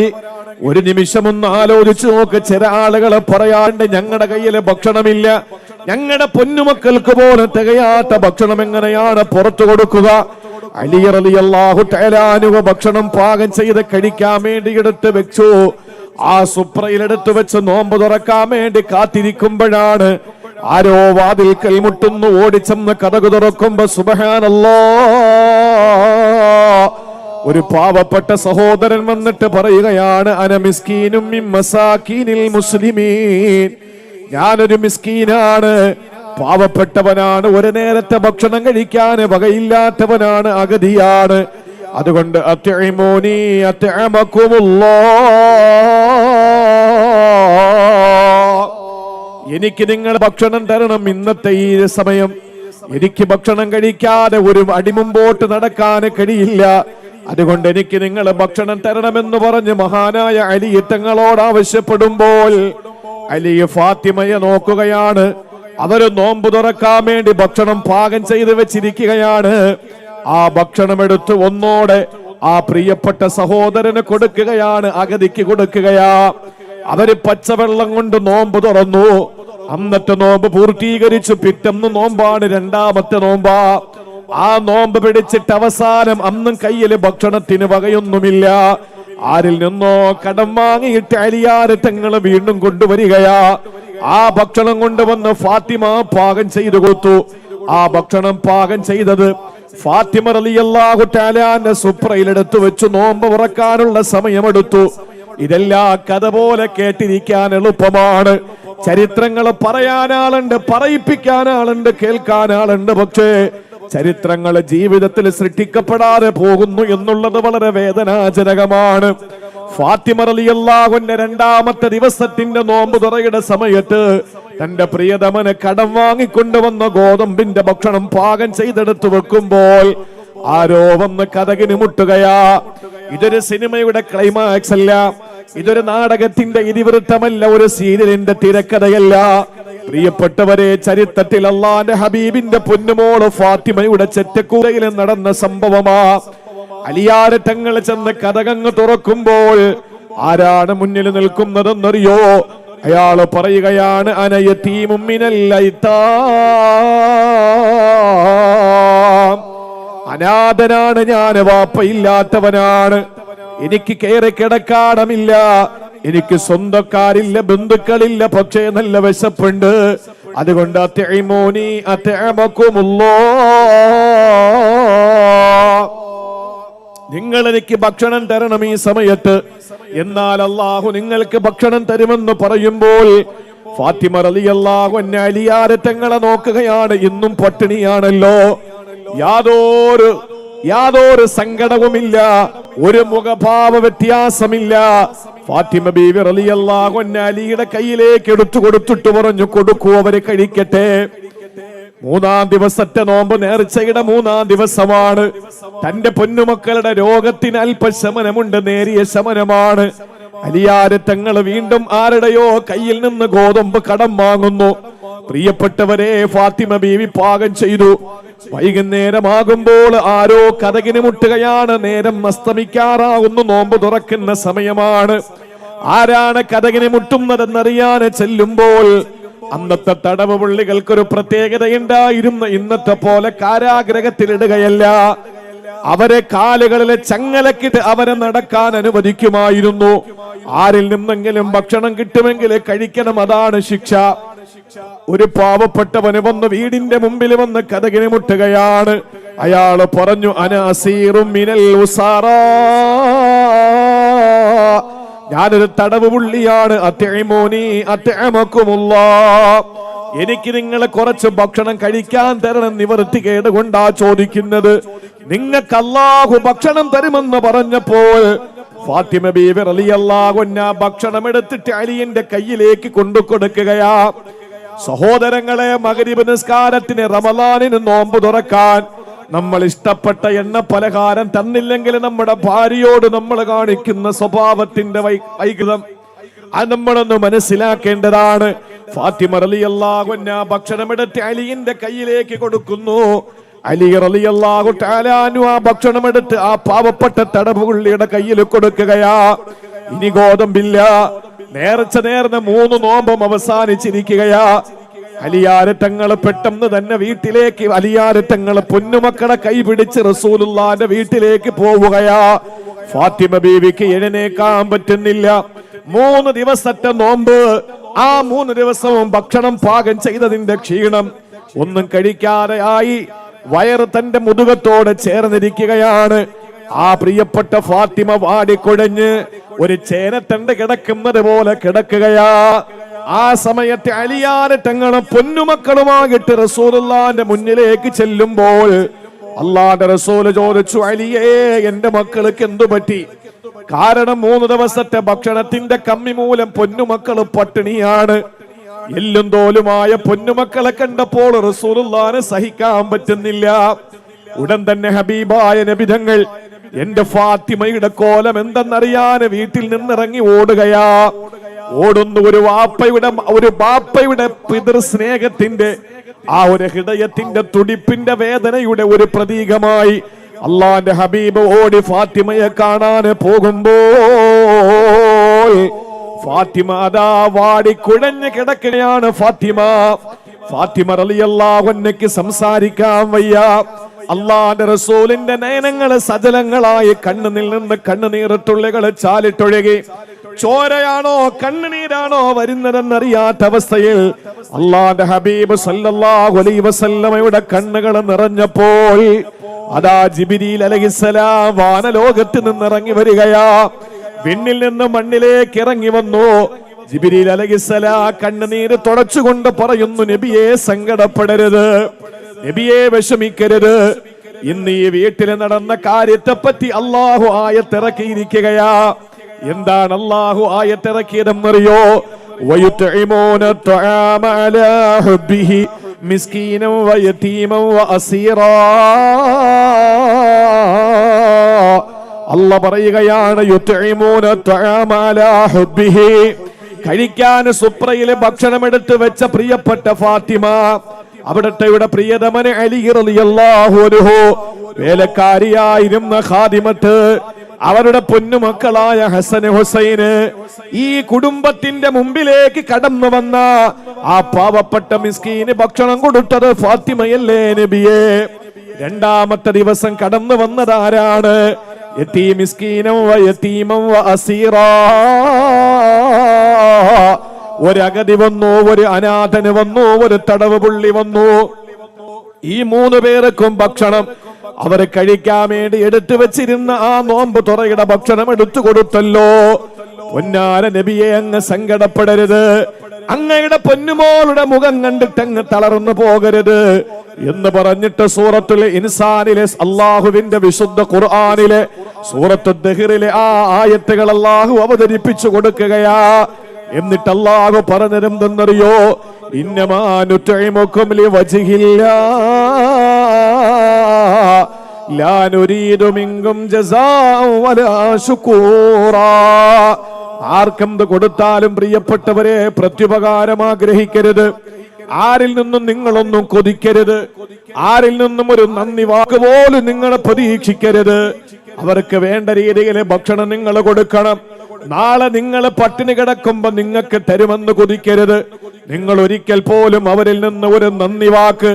Speaker 1: ഒരു നിമിഷം ഒന്ന് ആലോചിച്ചു നോക്ക്. ചില ആളുകളെ പറയാണ്ട് ഞങ്ങളുടെ കയ്യിലെ ഭക്ഷണമില്ല, ഞങ്ങളുടെ പൊന്നുമക്കൾക്ക് പോലും തികയാത്ത ഭക്ഷണം എങ്ങനെയാണ് പുറത്തു കൊടുക്കുക? അലി റളിയല്ലാഹു തആല അൻഹു ഭക്ഷണം പാകം ചെയ്ത് കഴിക്കാൻ വേണ്ടി എടുത്ത് വെച്ചു. ആ സുപ്രയിലെടുത്ത് വെച്ച് നോമ്പ് തുറക്കാൻ വേണ്ടി കാത്തിരിക്കുമ്പോഴാണ് ആരോ വാതിൽക്കൽ മുട്ടുന്നു. ഓടിച്ചെന്ന് കതക് തുറക്കുമ്പോ സുബ്ഹാനല്ലാഹ്, ഒരു പാവപ്പെട്ട സഹോദരൻ വന്നിട്ട് പറയുകയാണ്, അന മിസ്കീനും മിൻ മസാകീനിൽ മുസ്ലിമീൻ, ഞാനൊരു മിസ്കീനാണ്, പാവപ്പെട്ടവനാണ്, ഒരു നേരത്തെ ഭക്ഷണം കഴിക്കാൻ വകയില്ലാത്തവനാണ്, അഗതിയാണ്. അതുകൊണ്ട് അത്ഇമൂനി അത്അമകുമുല്ലാഹ്, എനിക്ക് നിങ്ങൾ ഭക്ഷണം തരണം. ഇന്നത്തെ ഈ സമയം എനിക്ക് ഭക്ഷണം കഴിക്കാതെ ഒരു അടി മുമ്പോട്ട് നടക്കാൻ കഴിയില്ല. അതുകൊണ്ട് എനിക്ക് നിങ്ങൾ ഭക്ഷണം തരണമെന്ന് പറഞ്ഞ് മഹാനായ അലി തങ്ങളോട് ആവശ്യപ്പെടുമ്പോൾ അലി ഫാത്തിമയെ നോക്കുകയാണ്. അവര് നോമ്പ് തുറക്കാൻ വേണ്ടി ഭക്ഷണം പാകം ചെയ്ത് വെച്ചിരിക്കുകയാണ്. ആ ഭക്ഷണം എടുത്ത് ഒന്നോടെ ആ പ്രിയപ്പെട്ട സഹോദരന് കൊടുക്കുകയാണ്, അഗതിക്ക് കൊടുക്കുകയാ. അവര് പച്ചവെള്ളം കൊണ്ട് നോമ്പ് തുറന്നു. അന്നത്തെ നോമ്പ് പൂർത്തീകരിച്ചു. പിറ്റന്ന് നോമ്പാണ്, 2ാമത്തെ നോമ്പാ. ആ നോമ്പ് പിടിച്ചിട്ട് അവസാനം അന്നും കയ്യില് ഭക്ഷണത്തിന് വകയൊന്നുമില്ല. ആരിൽ നിന്നോ കടം വാങ്ങിയിട്ട് അലിയാര് തങ്ങള് വീണ്ടും കൊണ്ടുവരികയാ. ആ ഭക്ഷണം കൊണ്ടുവന്ന് ഫാത്തിമ പാകം ചെയ്തു കൊടുത്തു. ആ ഭക്ഷണം പാകം ചെയ്തത് ഫാത്തിമ റളിയല്ലാഹു തആല അൻഹ സുപ്രയിലെടുത്തു വെച്ചു നോമ്പ് ഉറക്കാനുള്ള സമയമെടുത്തു. ഇതെല്ലാം കഥ പോലെ കേട്ടിരിക്കാൻ എളുപ്പമാണ്. ചരിത്രങ്ങൾ പറയാനാളുണ്ട്, പറയിപ്പിക്കാനാളുണ്ട്, കേൾക്കാനാളുണ്ട്. പക്ഷേ ചരിത്രങ്ങൾ ജീവിതത്തിൽ സൃഷ്ടിക്കപ്പെടാതെ പോകുന്നു എന്നുള്ളത് വളരെ വേദനാജനകമാണ്. ഫാത്തിമ റളിയല്ലാഹു അൻഹ 2ാമത്തെ ദിവസത്തിന്റെ നോമ്പ് തുറയുടെ സമയത്ത് തന്റെ പ്രിയതമന് കടം വാങ്ങിക്കൊണ്ടുവന്ന ഗോതമ്പിന്റെ ഭക്ഷണം പാകം ചെയ്തെടുത്തു വെക്കുമ്പോൾ ആരോ വന്ന് കതകിന് മുട്ടുകയാ. ഇതൊരു സിനിമയുടെ ക്ലൈമാക്സ് അല്ല, ഇതൊരു നാടകത്തിന്റെ ഇതിവൃത്തമല്ല, ഒരു സീരിയലിന്റെ തിരക്കഥയല്ല. പ്രിയപ്പെട്ടവരെ, ചരിത്രത്തിൽ അല്ലാഹുവിന്റെ ഹബീബിന്റെ പൊന്നുമോള് ഫാത്തിമയുടെ ചെറ്റക്കൂരയിൽ നടന്ന സംഭവമാ. അലിയാര് തങ്ങൾ ചെന്ന് കതകങ്ങ് തുറക്കുമ്പോൾ ആരാണ് മുന്നിൽ നിൽക്കുന്നതെന്നറിയോ? അയാള് പറയുകയാണ്, അന യതീമും മിനൽ ഐതാം, അനാഥനാണ് ഞാൻ, വാപ്പയില്ലാത്തവനാണ്, എനിക്ക് കയറി കിടക്കാടമില്ല, എനിക്ക് സ്വന്തക്കാരില്ല, ബന്ധുക്കളില്ല, പക്ഷേ നല്ല വിശപ്പുണ്ട്. അതുകൊണ്ട് അത്ഇമൂനി അത്അമകുമുല്ലാഹ്, നിങ്ങൾ എനിക്ക് ഭക്ഷണം തരണം ഈ സമയത്ത്. എന്നാൽ അല്ലാഹു നിങ്ങൾക്ക് ഭക്ഷണം തരുമെന്ന് പറയുമ്പോൾ ഫാത്തിമ റളിയല്ലാഹു അൻഹ അലിയാരെ തങ്ങളെ നോക്കുകയാണ്. ഇന്നും പട്ടിണിയാണല്ലോ, യാതൊരു സങ്കടവുമില്ല, ഒരു മുഖഭാവ വ്യത്യാസമില്ല. ഫാത്തിമ ബീവി റളിയല്ലാഹു അൻഹ അലിയുടെ കയ്യിലേക്ക് എടുത്തു കൊടുത്തിട്ട് പറഞ്ഞു, കൊടുക്കൂ, അവരെ കഴിക്കട്ടെ. 3-ാം ദിവസത്തെ നോമ്പ് നേർച്ചയുടെ 3-ാം ദിവസമാണ്. തന്റെ പൊന്നുമക്കളുടെ രോഗത്തിന് അല്പശമനമുണ്ട്, നേരിയ ശമനമാണ്. അലിയാര് തങ്ങൾ വീണ്ടും ആരുടെയോ കയ്യിൽ നിന്ന് ഗോതമ്പ് കടം വാങ്ങുന്നു. പ്രിയപ്പെട്ടവരെ, ഫാത്തിമ ബീവി പാകം ചെയ്തു. വൈകുന്നേരമാകുമ്പോൾ ആരോ കതകിന് മുട്ടുകയാണ്. നേരം അസ്തമിക്കാറാകുന്നു, നോമ്പ് തുറക്കുന്ന സമയമാണ്. ആരാണ് കതകിന് മുട്ടുന്നതെന്നറിയാൻ ചെല്ലുമ്പോൾ അന്നത്തെ തടവ് പുള്ളികൾക്കൊരു പ്രത്യേകതയുണ്ടായിരുന്നു. ഇന്നത്തെ പോലെ കാരാഗ്രഹത്തിലിടുകയല്ല, അവരെ കാലുകളിലെ ചങ്ങലക്കിട്ട് അവരെ നടക്കാൻ അനുവദിക്കുമായിരുന്നു. ആരിൽ നിന്നെങ്കിലും ഭക്ഷണം കിട്ടുമെങ്കിൽ കഴിക്കണം, അതാണ് ശിക്ഷ. ഒരു പാവപ്പെട്ടവന് വന്ന് വീടിന്റെ മുമ്പിൽ വന്ന് കതകിന് മുട്ടുകയാണ്. അയാള് പറഞ്ഞു, അന അസീറും മിനൽ ഉസാറാ, ഞാനൊരു തടവ് പുള്ളിയാണ്. അത്ഇമൂനി അത്ഇമകുമുല്ലാഹ്, എനിക്ക് നിങ്ങളെ കുറച്ച് ഭക്ഷണം കഴിക്കാൻ തരണം. നിവർത്തികേട് കൊണ്ടാ ചോദിക്കുന്നത്. നിങ്ങൾക്ക് അല്ലാഹു ഭക്ഷണം തരുമെന്ന് പറഞ്ഞപ്പോൾ ഫാത്തിമ ബീവി റളിയല്ലാഹു അൻഹാ ഭക്ഷണം എടുത്തിട്ട് അലിയുടെ കയ്യിലേക്ക് കൊണ്ടു കൊടുക്കുകയാ. സഹോദരങ്ങളെ, മഗ്രിബ് നിസ്കാരത്തിന് റമളാനിന് നോമ്പ് തുറക്കാൻ നമ്മൾ ഇഷ്ടപ്പെട്ട എണ്ണ പലഹാരം തന്നില്ലെങ്കിൽ നമ്മുടെ ഭാര്യയോട് നമ്മൾ കാണിക്കുന്ന സ്വഭാവത്തിന്റെ വൈകൃതം അത് നമ്മളൊന്ന് മനസ്സിലാക്കേണ്ടതാണ്. ഫാത്തിമ റളിയല്ലാഹു അൻഹാ ഭക്ഷണമെടുത്ത് അലിയുടെ കയ്യിലേക്ക് കൊടുക്കുന്നു. അലി റളിയല്ലാഹു തആല അൻഹു ആ ഭക്ഷണമെടുത്ത് ആ പാവപ്പെട്ട തടവുപുള്ളിയുടെ കയ്യിൽ കൊടുക്കുകയാ. ഇനി ഗോതമ്പില്ല, നേർച്ച നേർന്ന് 3 നോമ്പും അവസാനിച്ചിരിക്കുകയാ. അലിയാരത്തങ്ങള് പെട്ടെന്ന് തന്നെ വീട്ടിലേക്ക്, അലിയാരത്തങ്ങള് പൊന്നുമക്കളെ കൈപിടിച്ച് റസൂലുള്ളാന്റെ വീട്ടിലേക്ക് പോവുകയാ. ഫാത്തിമ ബീവിക്ക് എഴുന്നേക്കാൻ പറ്റുന്നില്ല. 3 ദിവസത്തെ നോമ്പ്, ആ 3 ദിവസവും ഭക്ഷണം പാകം ചെയ്തതിന്റെ ക്ഷീണം, ഒന്നും കഴിക്കാതെ ആയി. വയറ് തന്റെ മുതുകത്തോട് ചേർന്നിരിക്കുകയാണ്. ആ പ്രിയപ്പെട്ട ഫാത്തിമ വാടിക്കുഴഞ്ഞ് ഒരു ചേനത്തണ്ട് കിടക്കുന്നത് പോലെ കിടക്കുകയാ. ആ സമയത്ത് അലിയാരെ തങ്ങളും പൊന്നുമക്കളുമായിട്ട് റസൂലുള്ളാന്റെ മുന്നിലേക്ക് ചെല്ലുമ്പോൾ അല്ലാഹുവിന്റെ റസൂൽ ചോദിച്ചു, അലിയേ, എന്റെ മക്കൾക്ക് എന്തു പറ്റി? കാരണം 3 ദിവസത്തെ ഭക്ഷണത്തിന്റെ കമ്മി മൂലം പൊന്നുമക്കള് പട്ടിണിയാണ്. എല്ലും തോലുമായ പൊന്നുമക്കളെ കണ്ടപ്പോൾ റസൂലുള്ളാഹിനെ സഹിക്കാൻ പറ്റുന്നില്ല. ഉടൻ തന്നെ ഹബീബായ നബി തങ്ങൾ എന്റെ ഫാത്തിമയുടെ കോലം എന്തെന്നറിയാൻ വീട്ടിൽ നിന്നിറങ്ങി ഓടുകയാ. ഓടുന്നു ഒരു ബാപ്പയുടെ പിതൃ സ്നേഹത്തിന്റെ ആ ഒരു ഹൃദയത്തിന്റെ തുടിപ്പിന്റെ വേദനയുടെ ഒരു പ്രതീകമായി അള്ളാന്റെ ഹബീബ് ഓടി ഫാത്തിമയെ കാണാൻ പോകുമ്പോൾ ഫാത്തിമ അതാ വാടി കുഴഞ്ഞു കിടക്കുകയാണ്. ഫാത്തിമ റളിയല്ലാഹു അൻഹയ്ക്ക് സംസാരിക്കാൻ വയ്യ. അള്ളാന്റെ റസൂലിന്റെ നയനങ്ങള് സജലങ്ങളായി കണ്ണുനിൽ നിന്ന് കണ്ണുനീർത്തുള്ളികള് ചാലിട്ടൊഴുകി. ചോരയാണോ കണ്ണുനീരാണോ വരുന്നതെന്നറിയാത്ത അവസ്ഥയിൽ അള്ളാന്റെ ഹബീബ് സല്ലല്ലാഹു അലൈഹി വസല്ലമയുടെ കണ്ണുകൾ നിറഞ്ഞപ്പോൾ അതാ ജിബ്രീൽ അലൈഹിസ്സലാം വാനലോകത്ത് നിന്നിറങ്ങി വരികയാ. വിണ്ണിൽ നിന്ന് മണ്ണിലേക്ക് ഇറങ്ങി വന്നു. ജിബ്രീൽ അലൈഹിസ്സലാം കണ്ണുനീര് തുടച്ചുകൊണ്ട് പറയുന്നു, നബിയെ സങ്കടപ്പെടരുത്, നബിയെ വിഷമിക്കരുത്. ഇന്ന് ഈ വീട്ടിൽ നടന്ന കാര്യത്തെ പറ്റി അള്ളാഹു ആയത്തിറക്കിയിരിക്കുകയാ. എന്താണ് അള്ളാഹു ആയത്തിറക്കിയതെന്നറിയോ? വയുത്ഇമൂന ത്വആമ അലാ ഹുബ്ബിഹി മിസ്കീനൻ വയതീമൻ വഅസീറാ. അല്ലാഹ് പറയുകയാണ്, യുത്ഇമൂന ത്വആമ അലാ ഹുബ്ബിഹി, കഴിക്കാൻ സുപ്രയിലെ ഭക്ഷണം എടുത്ത് വെച്ച പ്രിയപ്പെട്ട ഫാത്തിമ, അവിടത്തെ പ്രിയതമനെ അലി റളിയല്ലാഹു അൻഹു, വേലക്കാരിയായിരുന്ന ഖാദിമത്ത്, അവരുടെ പൊന്നുമക്കളായ ഹസൻ ഹുസൈന്, ഈ കുടുംബത്തിന്റെ മുമ്പിലേക്ക് കടന്നു വന്ന ആ പാവപ്പെട്ട മിസ്കീന് ഭക്ഷണം കൊടുത്തത് ഫാത്തിമയല്ലേ നബിയെ? രണ്ടാമത്തെ ദിവസം കടന്നു വന്നതാരാണ്? യതീം മിസ്കീനൻ വയതീമൻ വഅസീറാ. ഒരു അഗതി വന്നു, ഒരു അനാഥന് വന്നു, ഒരു തടവ് പുള്ളി വന്നു. ഈ 3 പേർക്കും ഭക്ഷണം അവരെ കഴിക്കാൻ വേണ്ടി എടുത്തു വെച്ചിരുന്ന ആ നോമ്പ് തുറയുടെ ഭക്ഷണം എടുത്തു കൊടുത്തല്ലോ. പൊന്നാര നബിയെ, അങ്ങ് സങ്കടപ്പെടരുത്, അങ്ങയുടെ പൊന്നുമോളുടെ മുഖം കണ്ടിട്ട് അങ്ങ് തളർന്നു പോകരുത് എന്ന് പറഞ്ഞിട്ട് സൂറത്തുൽ ഇൻസാനിലെ അള്ളാഹുവിന്റെ വിശുദ്ധ ഖുർആനിലെ സൂറത്തുൽ ദഹ്റിലെ ആ ആയത്തുകൾ അള്ളാഹു അവതരിപ്പിച്ചു കൊടുക്കുകയാ. എന്നിട്ട് അള്ളാഹു പറഞ്ഞതെന്തെന്നറിയോ? ഇന്നമാ നുത്ഇമുകും ലിവജ്ഹില്ലാഹ് ലാ നുരീദു മിൻകും ജസാഅൻ വലാ ശുകൂറാ. ആർക്കും കൊടുത്താലും പ്രിയപ്പെട്ടവരെ പ്രത്യുപകാരം ആഗ്രഹിക്കരുത്. ആരിൽ നിന്നും നിങ്ങളൊന്നും കൊതിക്കരുത്. ആരിൽ നിന്നും ഒരു നന്ദി വാക്ക് പോലും നിങ്ങൾ പ്രതീക്ഷിക്കരുത്. അവർക്ക് വേണ്ട രീതിയിൽ ഭക്ഷണം നിങ്ങൾ കൊടുക്കണം. നാളെ നിങ്ങൾ പട്ടിണി കിടക്കുമ്പോ നിങ്ങൾക്ക് തരുമെന്ന് കൊതിക്കരുത്. നിങ്ങൾ ഒരിക്കൽ പോലും അവരിൽ നിന്ന് ഒരു നന്ദി വാക്ക്,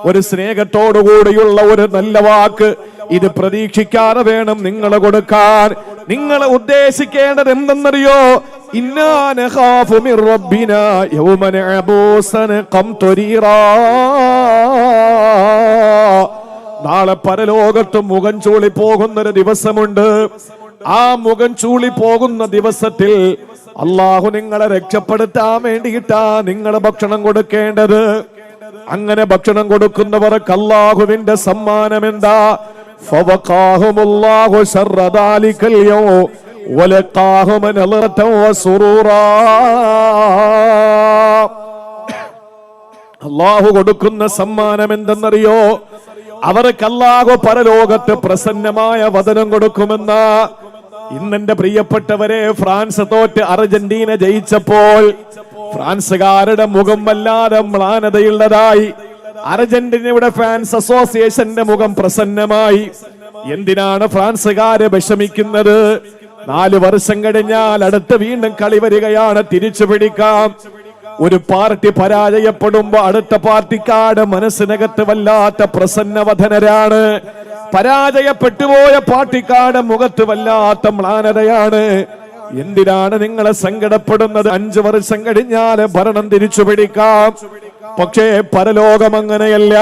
Speaker 1: ഒരു സ്നേഹത്തോടുകൂടിയുള്ള ഒരു നല്ല വാക്ക് ഇത് പ്രതീക്ഷിക്കാതെ വേണം നിങ്ങൾ കൊടുക്കാൻ. നിങ്ങൾ ഉദ്ദേശിക്കേണ്ടത് എന്തെന്നറിയോ? ഇന്നാ നഖാഫു മിർ റബ്ബിനാ യൗമൻ അബൂസൻ ഖംതരീറാ. നാളെ പരലോകത്ത് മുഖം ചൂളി പോകുന്നൊരു ദിവസമുണ്ട്. ആ മുഖം ചൂളി പോകുന്ന ദിവസത്തിൽ അള്ളാഹു നിങ്ങളെ രക്ഷപ്പെടുത്താൻ വേണ്ടിയിട്ടാ നിങ്ങൾ ഭക്ഷണം കൊടുക്കേണ്ടത്. അങ്ങനെ ഭക്ഷണം കൊടുക്കുന്നവർക്ക് അള്ളാഹുവിന്റെ സമ്മാനം എന്താ? ഫവഖാഹുമുല്ലാഹു ശർറ ദാലികൽ യൗം വലഖാഹും നളറതൻ വസുറൂറാ. അള്ളാഹു കൊടുക്കുന്ന സമ്മാനം എന്തെന്നറിയോ? അവർക്ക് അള്ളാഹു പരലോകത്ത് പ്രസന്നമായ വദനം കൊടുക്കുമെന്ന. ഇന്നെന്റെ പ്രിയപ്പെട്ടവരെ, ഫ്രാൻസ് തോറ്റ് അർജന്റീന ജയിച്ചപ്പോൾ ഫ്രാൻസുകാരുടെ മുഖം വല്ലാതെ മ്ലാനതയുള്ളതായി. അർജന്റീനയുടെ ഫാൻസ് അസോസിയേഷന്റെ മുഖം പ്രസന്നമായി. എന്തിനാണ് ഫ്രാൻസുകാരെ വിഷമിക്കുന്നത്? 4 വർഷം കഴിഞ്ഞാൽ അടുത്ത വീണ്ടും കളി വരികയാണ്, തിരിച്ചു പിടിക്കാം. ഒരു പാർട്ടി പരാജയപ്പെടുമ്പോ അടുത്ത പാർട്ടിക്കാട് മനസ്സിനകത്ത് വല്ലാത്ത പ്രസന്നവദനരാണ്. പരാജയപ്പെട്ടുപോയ പാർട്ടിക്കാട് മുഖത്ത് വല്ലാത്ത മ്ലാനതയാണ്. എന്തിനാണ് നിങ്ങളെ സങ്കടപ്പെടുന്നത്? 5 വർഷം കഴിഞ്ഞാൽ ഭരണം തിരിച്ചു പിടിക്കാം. പക്ഷേ പരലോകം അങ്ങനെയല്ല.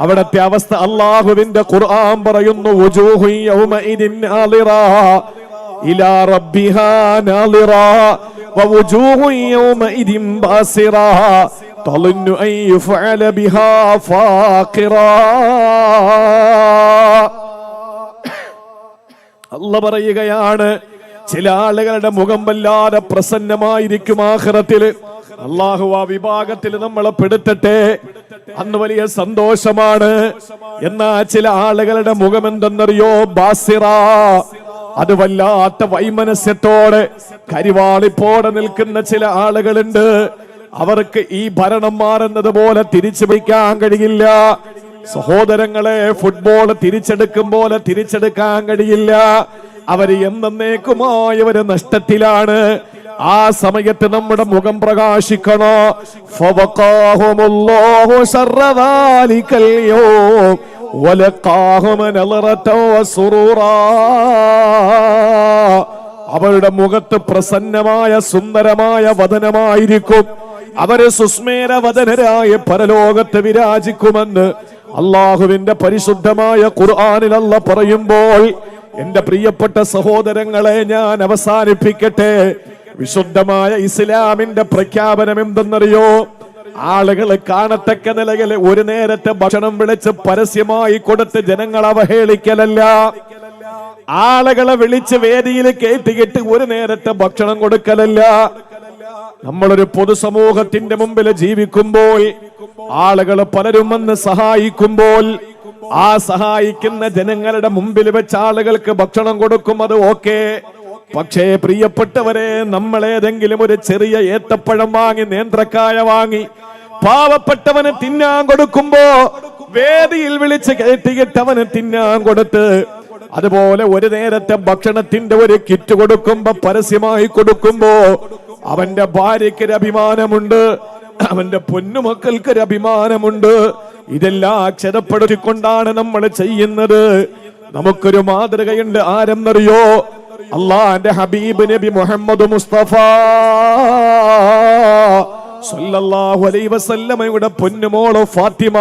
Speaker 1: അവിടത്തെ അവസ്ഥ അള്ളാഹുവിന്റെ ഖുർആൻ പറയുന്നു, വുജൂഹു യൗമഇദിൻ നാളിറാ ഇലാ റബ്ബിഹാ നാളിറാ വവുജൂഹു യൗമഇദിൻ ബാസിറാ തളുന്നു അൻ യുഫഅല ബിഹാ ഫാഖിറാ. അല്ലാഹ് പറയുകയാണ്, ചില ആളുകളുടെ മുഖം വല്ലാതെ പ്രസന്നമായിരിക്കും ആഖിറത്തിൽ. അള്ളാഹു ആ വിഭാഗത്തിൽ നമ്മളെ പെടുത്തട്ടെ. അന്ന് വലിയ സന്തോഷമാണ്. എന്നാ ചില ആളുകളുടെ മുഖം എന്തെന്നറിയോ? ബാസിറ. അത് വല്ലാത്ത വൈമനസ്യത്തോടെ കരിവാളിപ്പോടെ നിൽക്കുന്ന ചില ആളുകളുണ്ട്. അവർക്ക് ഈ ഭരണം മാറുന്നത് പോലെ തിരിച്ചു വയ്ക്കാൻ കഴിയില്ല. സഹോദരങ്ങളെ, ഫുട്ബോൾ തിരിച്ചെടുക്കും പോലെ തിരിച്ചെടുക്കാൻ കഴിയില്ല. അവര് എന്നേക്കുമായി അവര് നഷ്ടത്തിലാണ്. ആ സമയത്ത് നമ്മുടെ മുഖം പ്രകാശിക്കണോ? ഫവഖാഹുമുല്ലാഹു ശർറ ദാലികൽ യൗം വലഖാഹും നളറതൻ വസുറൂറാ. അവരുടെ മുഖത്ത് പ്രസന്നമായ സുന്ദരമായ വദനമായിരിക്കും. അവര് സുസ്മേര വദനരായ പരലോകത്ത് വിരാജിക്കുമെന്ന് അള്ളാഹുവിന്റെ പരിശുദ്ധമായ ഖുർആനിൽ അല്ലാഹ് പറയുമ്പോൾ, എന്റെ പ്രിയപ്പെട്ട സഹോദരങ്ങളെ, ഞാൻ അവസാനിപ്പിക്കട്ടെ. വിശുദ്ധമായ ഇസ്ലാമിന്റെ പ്രഖ്യാപനം എന്തെന്നറിയോ? ആളുകൾ കാണത്തക്ക നിലയിൽ ഒരു നേരത്തെ ഭക്ഷണം വിളിച്ച് പരസ്യമായി കൊടുത്ത് ജനങ്ങൾ അവഹേളിക്കലല്ല. ആളുകളെ വിളിച്ച് വേദിയിൽ കയറ്റിയിട്ട് ഒരു നേരത്തെ ഭക്ഷണം കൊടുക്കലല്ല. നമ്മളൊരു പൊതുസമൂഹത്തിന്റെ മുമ്പിൽ ജീവിക്കുമ്പോൾ ആളുകൾ പലരും വന്ന് സഹായിക്കുമ്പോൾ ആ സഹായിക്കുന്ന ജനങ്ങളുടെ മുമ്പിൽ വെച്ച് ആളുകൾക്ക് ഭക്ഷണം കൊടുക്കും, അത് ഓക്കെ. പക്ഷേ പ്രിയപ്പെട്ടവരെ, നമ്മളേതെങ്കിലും ഒരു ചെറിയ ഏത്തപ്പഴം വാങ്ങി, നേന്ത്രക്കായ വാങ്ങി പാവപ്പെട്ടവന് തിന്നാൻ കൊടുക്കുമ്പോ വേദിയിൽ വിളിച്ച് കയറ്റിയിട്ടവന് തിന്നാൻ കൊടുത്ത്, അതുപോലെ ഒരു നേരത്തെ ഭക്ഷണത്തിന്റെ ഒരു കിറ്റ് കൊടുക്കുമ്പോ, പരസ്യമായി കൊടുക്കുമ്പോ, അവന്റെ ഭാര്യയ്ക്കൊരു അഭിമാനമുണ്ട്, അവന്റെ പൊന്നുമക്കൾക്കൊരു അഭിമാനമുണ്ട്. ഇതെല്ലാം അക്ഷരപ്പെടുത്തിക്കൊണ്ടാണ് നമ്മൾ ചെയ്യുന്നത്. നമുക്കൊരു മാതൃകയുണ്ട്. ആരെന്നറിയോ? അള്ളാന്റെ ഹബീബ് നബി മുഹമ്മദ് മുസ്തഫ സല്ലല്ലാഹു അലൈഹി വസല്ലമയുടെ പൊന്നുമോള് ഫാത്തിമ.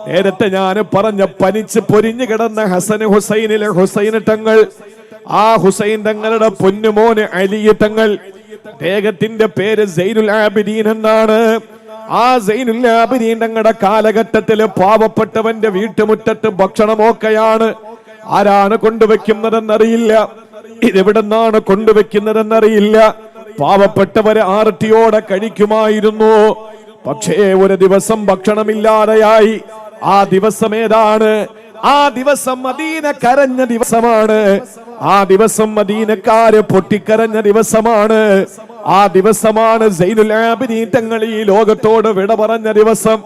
Speaker 1: നേരത്തെ ഞാൻ പറഞ്ഞ പനിച്ച് പൊരിഞ്ഞു കിടന്ന ഹസൻ ഹുസൈനിലെ ഹുസൈൻ തങ്ങൾ, ആ ഹുസൈൻ തങ്ങളുടെ പൊന്നുമോന് അലി തങ്ങൾ, അദ്ദേഹത്തിന്റെ പേര് സൈനുൽ ആബിദീൻ എന്നാണ്. ആ സൈനുൽ ആബിദീൻ തങ്ങളുടെ കാലഘട്ടത്തില് പാവപ്പെട്ടവന്റെ വീട്ടുമുറ്റത്ത് ഭക്ഷണമൊക്കെയാണ്. ആരാണ് കൊണ്ടുവെക്കുന്നതെന്നറിയില്ല, ഇതെവിടെന്നാണ് കൊണ്ടുവെക്കുന്നതെന്നറിയില്ല. പാവപ്പെട്ടവരെ ആർത്തിയോടെ കഴിക്കുമായിരുന്നു. പക്ഷേ ഒരു ദിവസം ഭക്ഷണമില്ലാതെയായി. ആ ദിവസം ഏതാണ്? ആ ദിവസം മദീന കരഞ്ഞ ദിവസമാണ്. ആ ദിവസം മദീനക്കാര് പൊട്ടിക്കരഞ്ഞ ദിവസമാണ്. ആ ദിവസമാണ് സൈനുൽ ആബിദീൻ തങ്ങൾ ഈ ലോകത്തോട് വിട പറഞ്ഞ ദിവസം.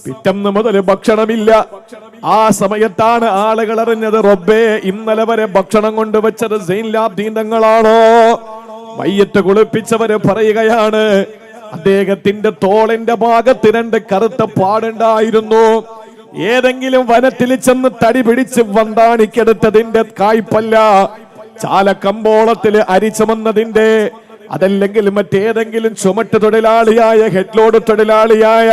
Speaker 1: പിറ്റന്ന് മുതൽ ഭക്ഷണമില്ല. ആ സമയത്താണ് ആളുകൾ അറിഞ്ഞത്, റബ്ബേ, ഇന്നലെ വരെ ഭക്ഷണം കൊണ്ടുവച്ചത് സൈനുൽ ആബിദീൻ തങ്ങളാണോ? മയ്യത്ത് കുളിപ്പിച്ചവര് പറയുകയാണ്, അദ്ദേഹത്തിന്റെ തോളിന്റെ ഭാഗത്ത് 2 കറുത്ത പാടുണ്ടായിരുന്നു. ഏതെങ്കിലും വനത്തിൽ ചെന്ന് തടി പിടിച്ച് വന്താണിക്കെടുത്തതിന്റെ കായ്പല്ല, ചാലക്കമ്പോളത്തില് അരി ചുമന്നതിന്റെ, അതല്ലെങ്കിൽ മറ്റേതെങ്കിലും ചുമട്ട് തൊഴിലാളിയായ, ഹെഡ്ലോഡ് തൊഴിലാളിയായ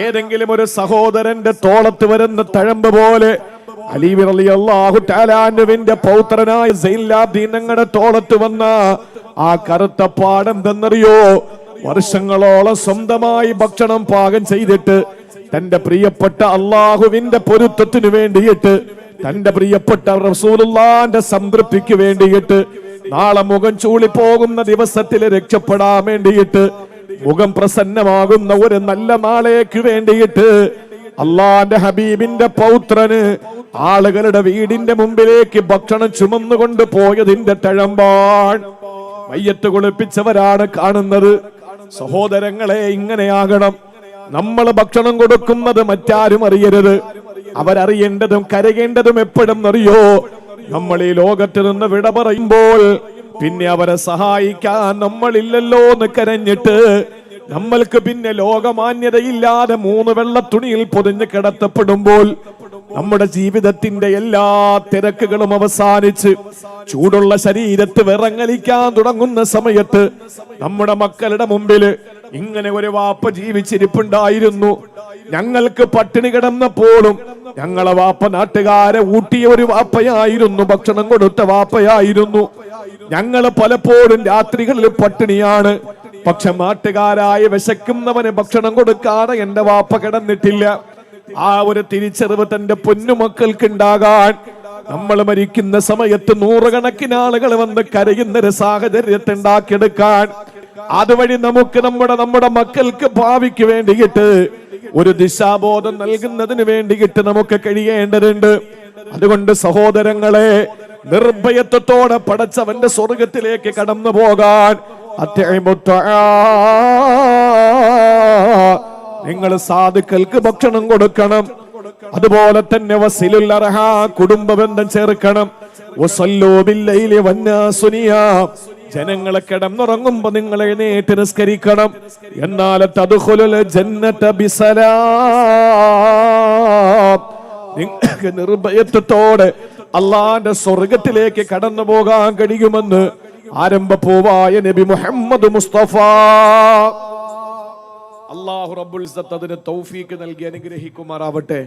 Speaker 1: ഏതെങ്കിലും ഒരു സഹോദരന്റെ തോളത്ത് വരുന്ന തഴമ്പ് പോലെ അലി റളിയല്ലാഹു തആല അൻഹുവിന്റെ പൗത്രനായ സൈനുലാബ്ദീൻ ഞങ്ങളുടെ തോളത്ത് വന്ന ആ കറുത്ത പാടെന്തെന്നറിയോ? വർഷങ്ങളോളം സ്വന്തമായി ഭക്ഷണം പാകം ചെയ്തിട്ട് തന്റെ പ്രിയപ്പെട്ട അള്ളാഹുവിന്റെ പൊരുത്തത്തിനു വേണ്ടിയിട്ട്, തന്റെ പ്രിയപ്പെട്ട റസൂലുള്ളാന്റെ സംതൃപ്തിക്ക് വേണ്ടിയിട്ട്, നാളെ മുഖം ചൂളിപ്പോകുന്ന ദിവസത്തിൽ രക്ഷപ്പെടാൻ വേണ്ടിയിട്ട്, മുഖം പ്രസന്നമാകുന്ന ഒരു നല്ല നാളേക്ക് വേണ്ടിയിട്ട് അള്ളാന്റെ ഹബീബിന്റെ പൗത്രന് ആളുകളുടെ വീടിന്റെ മുമ്പിലേക്ക് ഭക്ഷണം ചുമന്നുകൊണ്ട് പോയതിന്റെ തഴമ്പാൻ മയ്യത്ത് കുളിപ്പിച്ചവരാണ് കാണുന്നത്. സഹോദരങ്ങളെ, ഇങ്ങനെയാകണം. നമ്മൾ ഭക്ഷണം കൊടുക്കുന്നത് മറ്റാരും അറിയരുത്. അവരറിയേണ്ടതും കരയേണ്ടതും എപ്പോഴും അറിയോ? നമ്മൾ ഈ ലോകത്ത് നിന്ന് വിട പറയുമ്പോൾ പിന്നെ അവരെ സഹായിക്കാൻ നമ്മളില്ലല്ലോ എന്ന് കരഞ്ഞിട്ട് നമ്മൾക്ക് പിന്നെ ലോകമാന്യതയില്ലാതെ 3 വെള്ളത്തുണിയിൽ പൊതിഞ്ഞ് കിടത്തപ്പെടുമ്പോൾ നമ്മുടെ ജീവിതത്തിന്റെ എല്ലാ തിരക്കുകളും അവസാനിച്ച് ചൂടുള്ള ശരീരത്ത് വിറങ്ങലിക്കാൻ തുടങ്ങുന്ന സമയത്ത് നമ്മുടെ മക്കളുടെ മുമ്പിൽ ഇങ്ങനെ ഒരു വാപ്പ ജീവിച്ചിരിപ്പുണ്ടായിരുന്നു. ഞങ്ങൾക്ക് പട്ടിണി കിടന്നപ്പോഴും ഞങ്ങളെ വാപ്പ നാട്ടുകാരെ ഊട്ടിയ ഒരു വാപ്പയായിരുന്നു, ഭക്ഷണം കൊടുത്ത വാപ്പയായിരുന്നു. ഞങ്ങൾ പലപ്പോഴും രാത്രികളിൽ പട്ടിണിയാണ്, പക്ഷെ നാട്ടുകാരായ വിശക്കുന്നവന് ഭക്ഷണം കൊടുക്കാതെ എന്റെ വാപ്പ കിടന്നിട്ടില്ല. ആ ഒരു തിരിച്ചറിവ് തന്റെ പൊന്നുമക്കൾക്ക് ഉണ്ടാകാൻ നമ്മൾ മരിക്കുന്ന സമയത്ത് 100 കണക്കിന് ആളുകൾ വന്ന് കരയുന്നൊരു സാഹചര്യത്തെ ഉണ്ടാക്കിയെടുക്കാൻ, അതുവഴി നമുക്ക് നമ്മുടെ മക്കൾക്ക് ഭാവിക്ക് വേണ്ടിയിട്ട് ഒരു ദിശാബോധം നൽകുന്നതിന് വേണ്ടിയിട്ട് നമുക്ക് കഴിയേണ്ടതുണ്ട്. അതുകൊണ്ട് സഹോദരങ്ങളെ, നിർഭയത്വത്തോടെ പടച്ചവന്റെ സ്വർഗത്തിലേക്ക് കടന്നു പോകാൻ നിങ്ങൾ സാധുക്കൾക്ക് ഭക്ഷണം കൊടുക്കണം. അതുപോലെ തന്നെ വസിലുൽ അർഹാ, കുടുംബ ബന്ധം ചേർക്കണം. വസല്ലൂ ബില്ലൈലി വന്നാസു നിയാം, ജനങ്ങളെ കിടന്നുറങ്ങുമ്പോ നിങ്ങൾ എഴുന്നേറ്റ് നിസ്കരിക്കണം. എന്നാൽ തദ്ഖുലുൽ ജന്നത ബിസലാം, നിങ്ങൾക്ക് നിർഭയത്വത്തോടെ അള്ളാന്റെ സ്വർഗത്തിലേക്ക് കടന്നു പോകാൻ കഴിയുമെന്ന് ആരംഭപ്പൂവായ നബി മുഹമ്മദ് മുസ്തഫ. അല്ലാഹു റബ്ബുൽ ഇസ്സത്ത് അതിന് തൗഫീക്ക് നൽകി അനുഗ്രഹിക്കുമാറാവട്ടെ.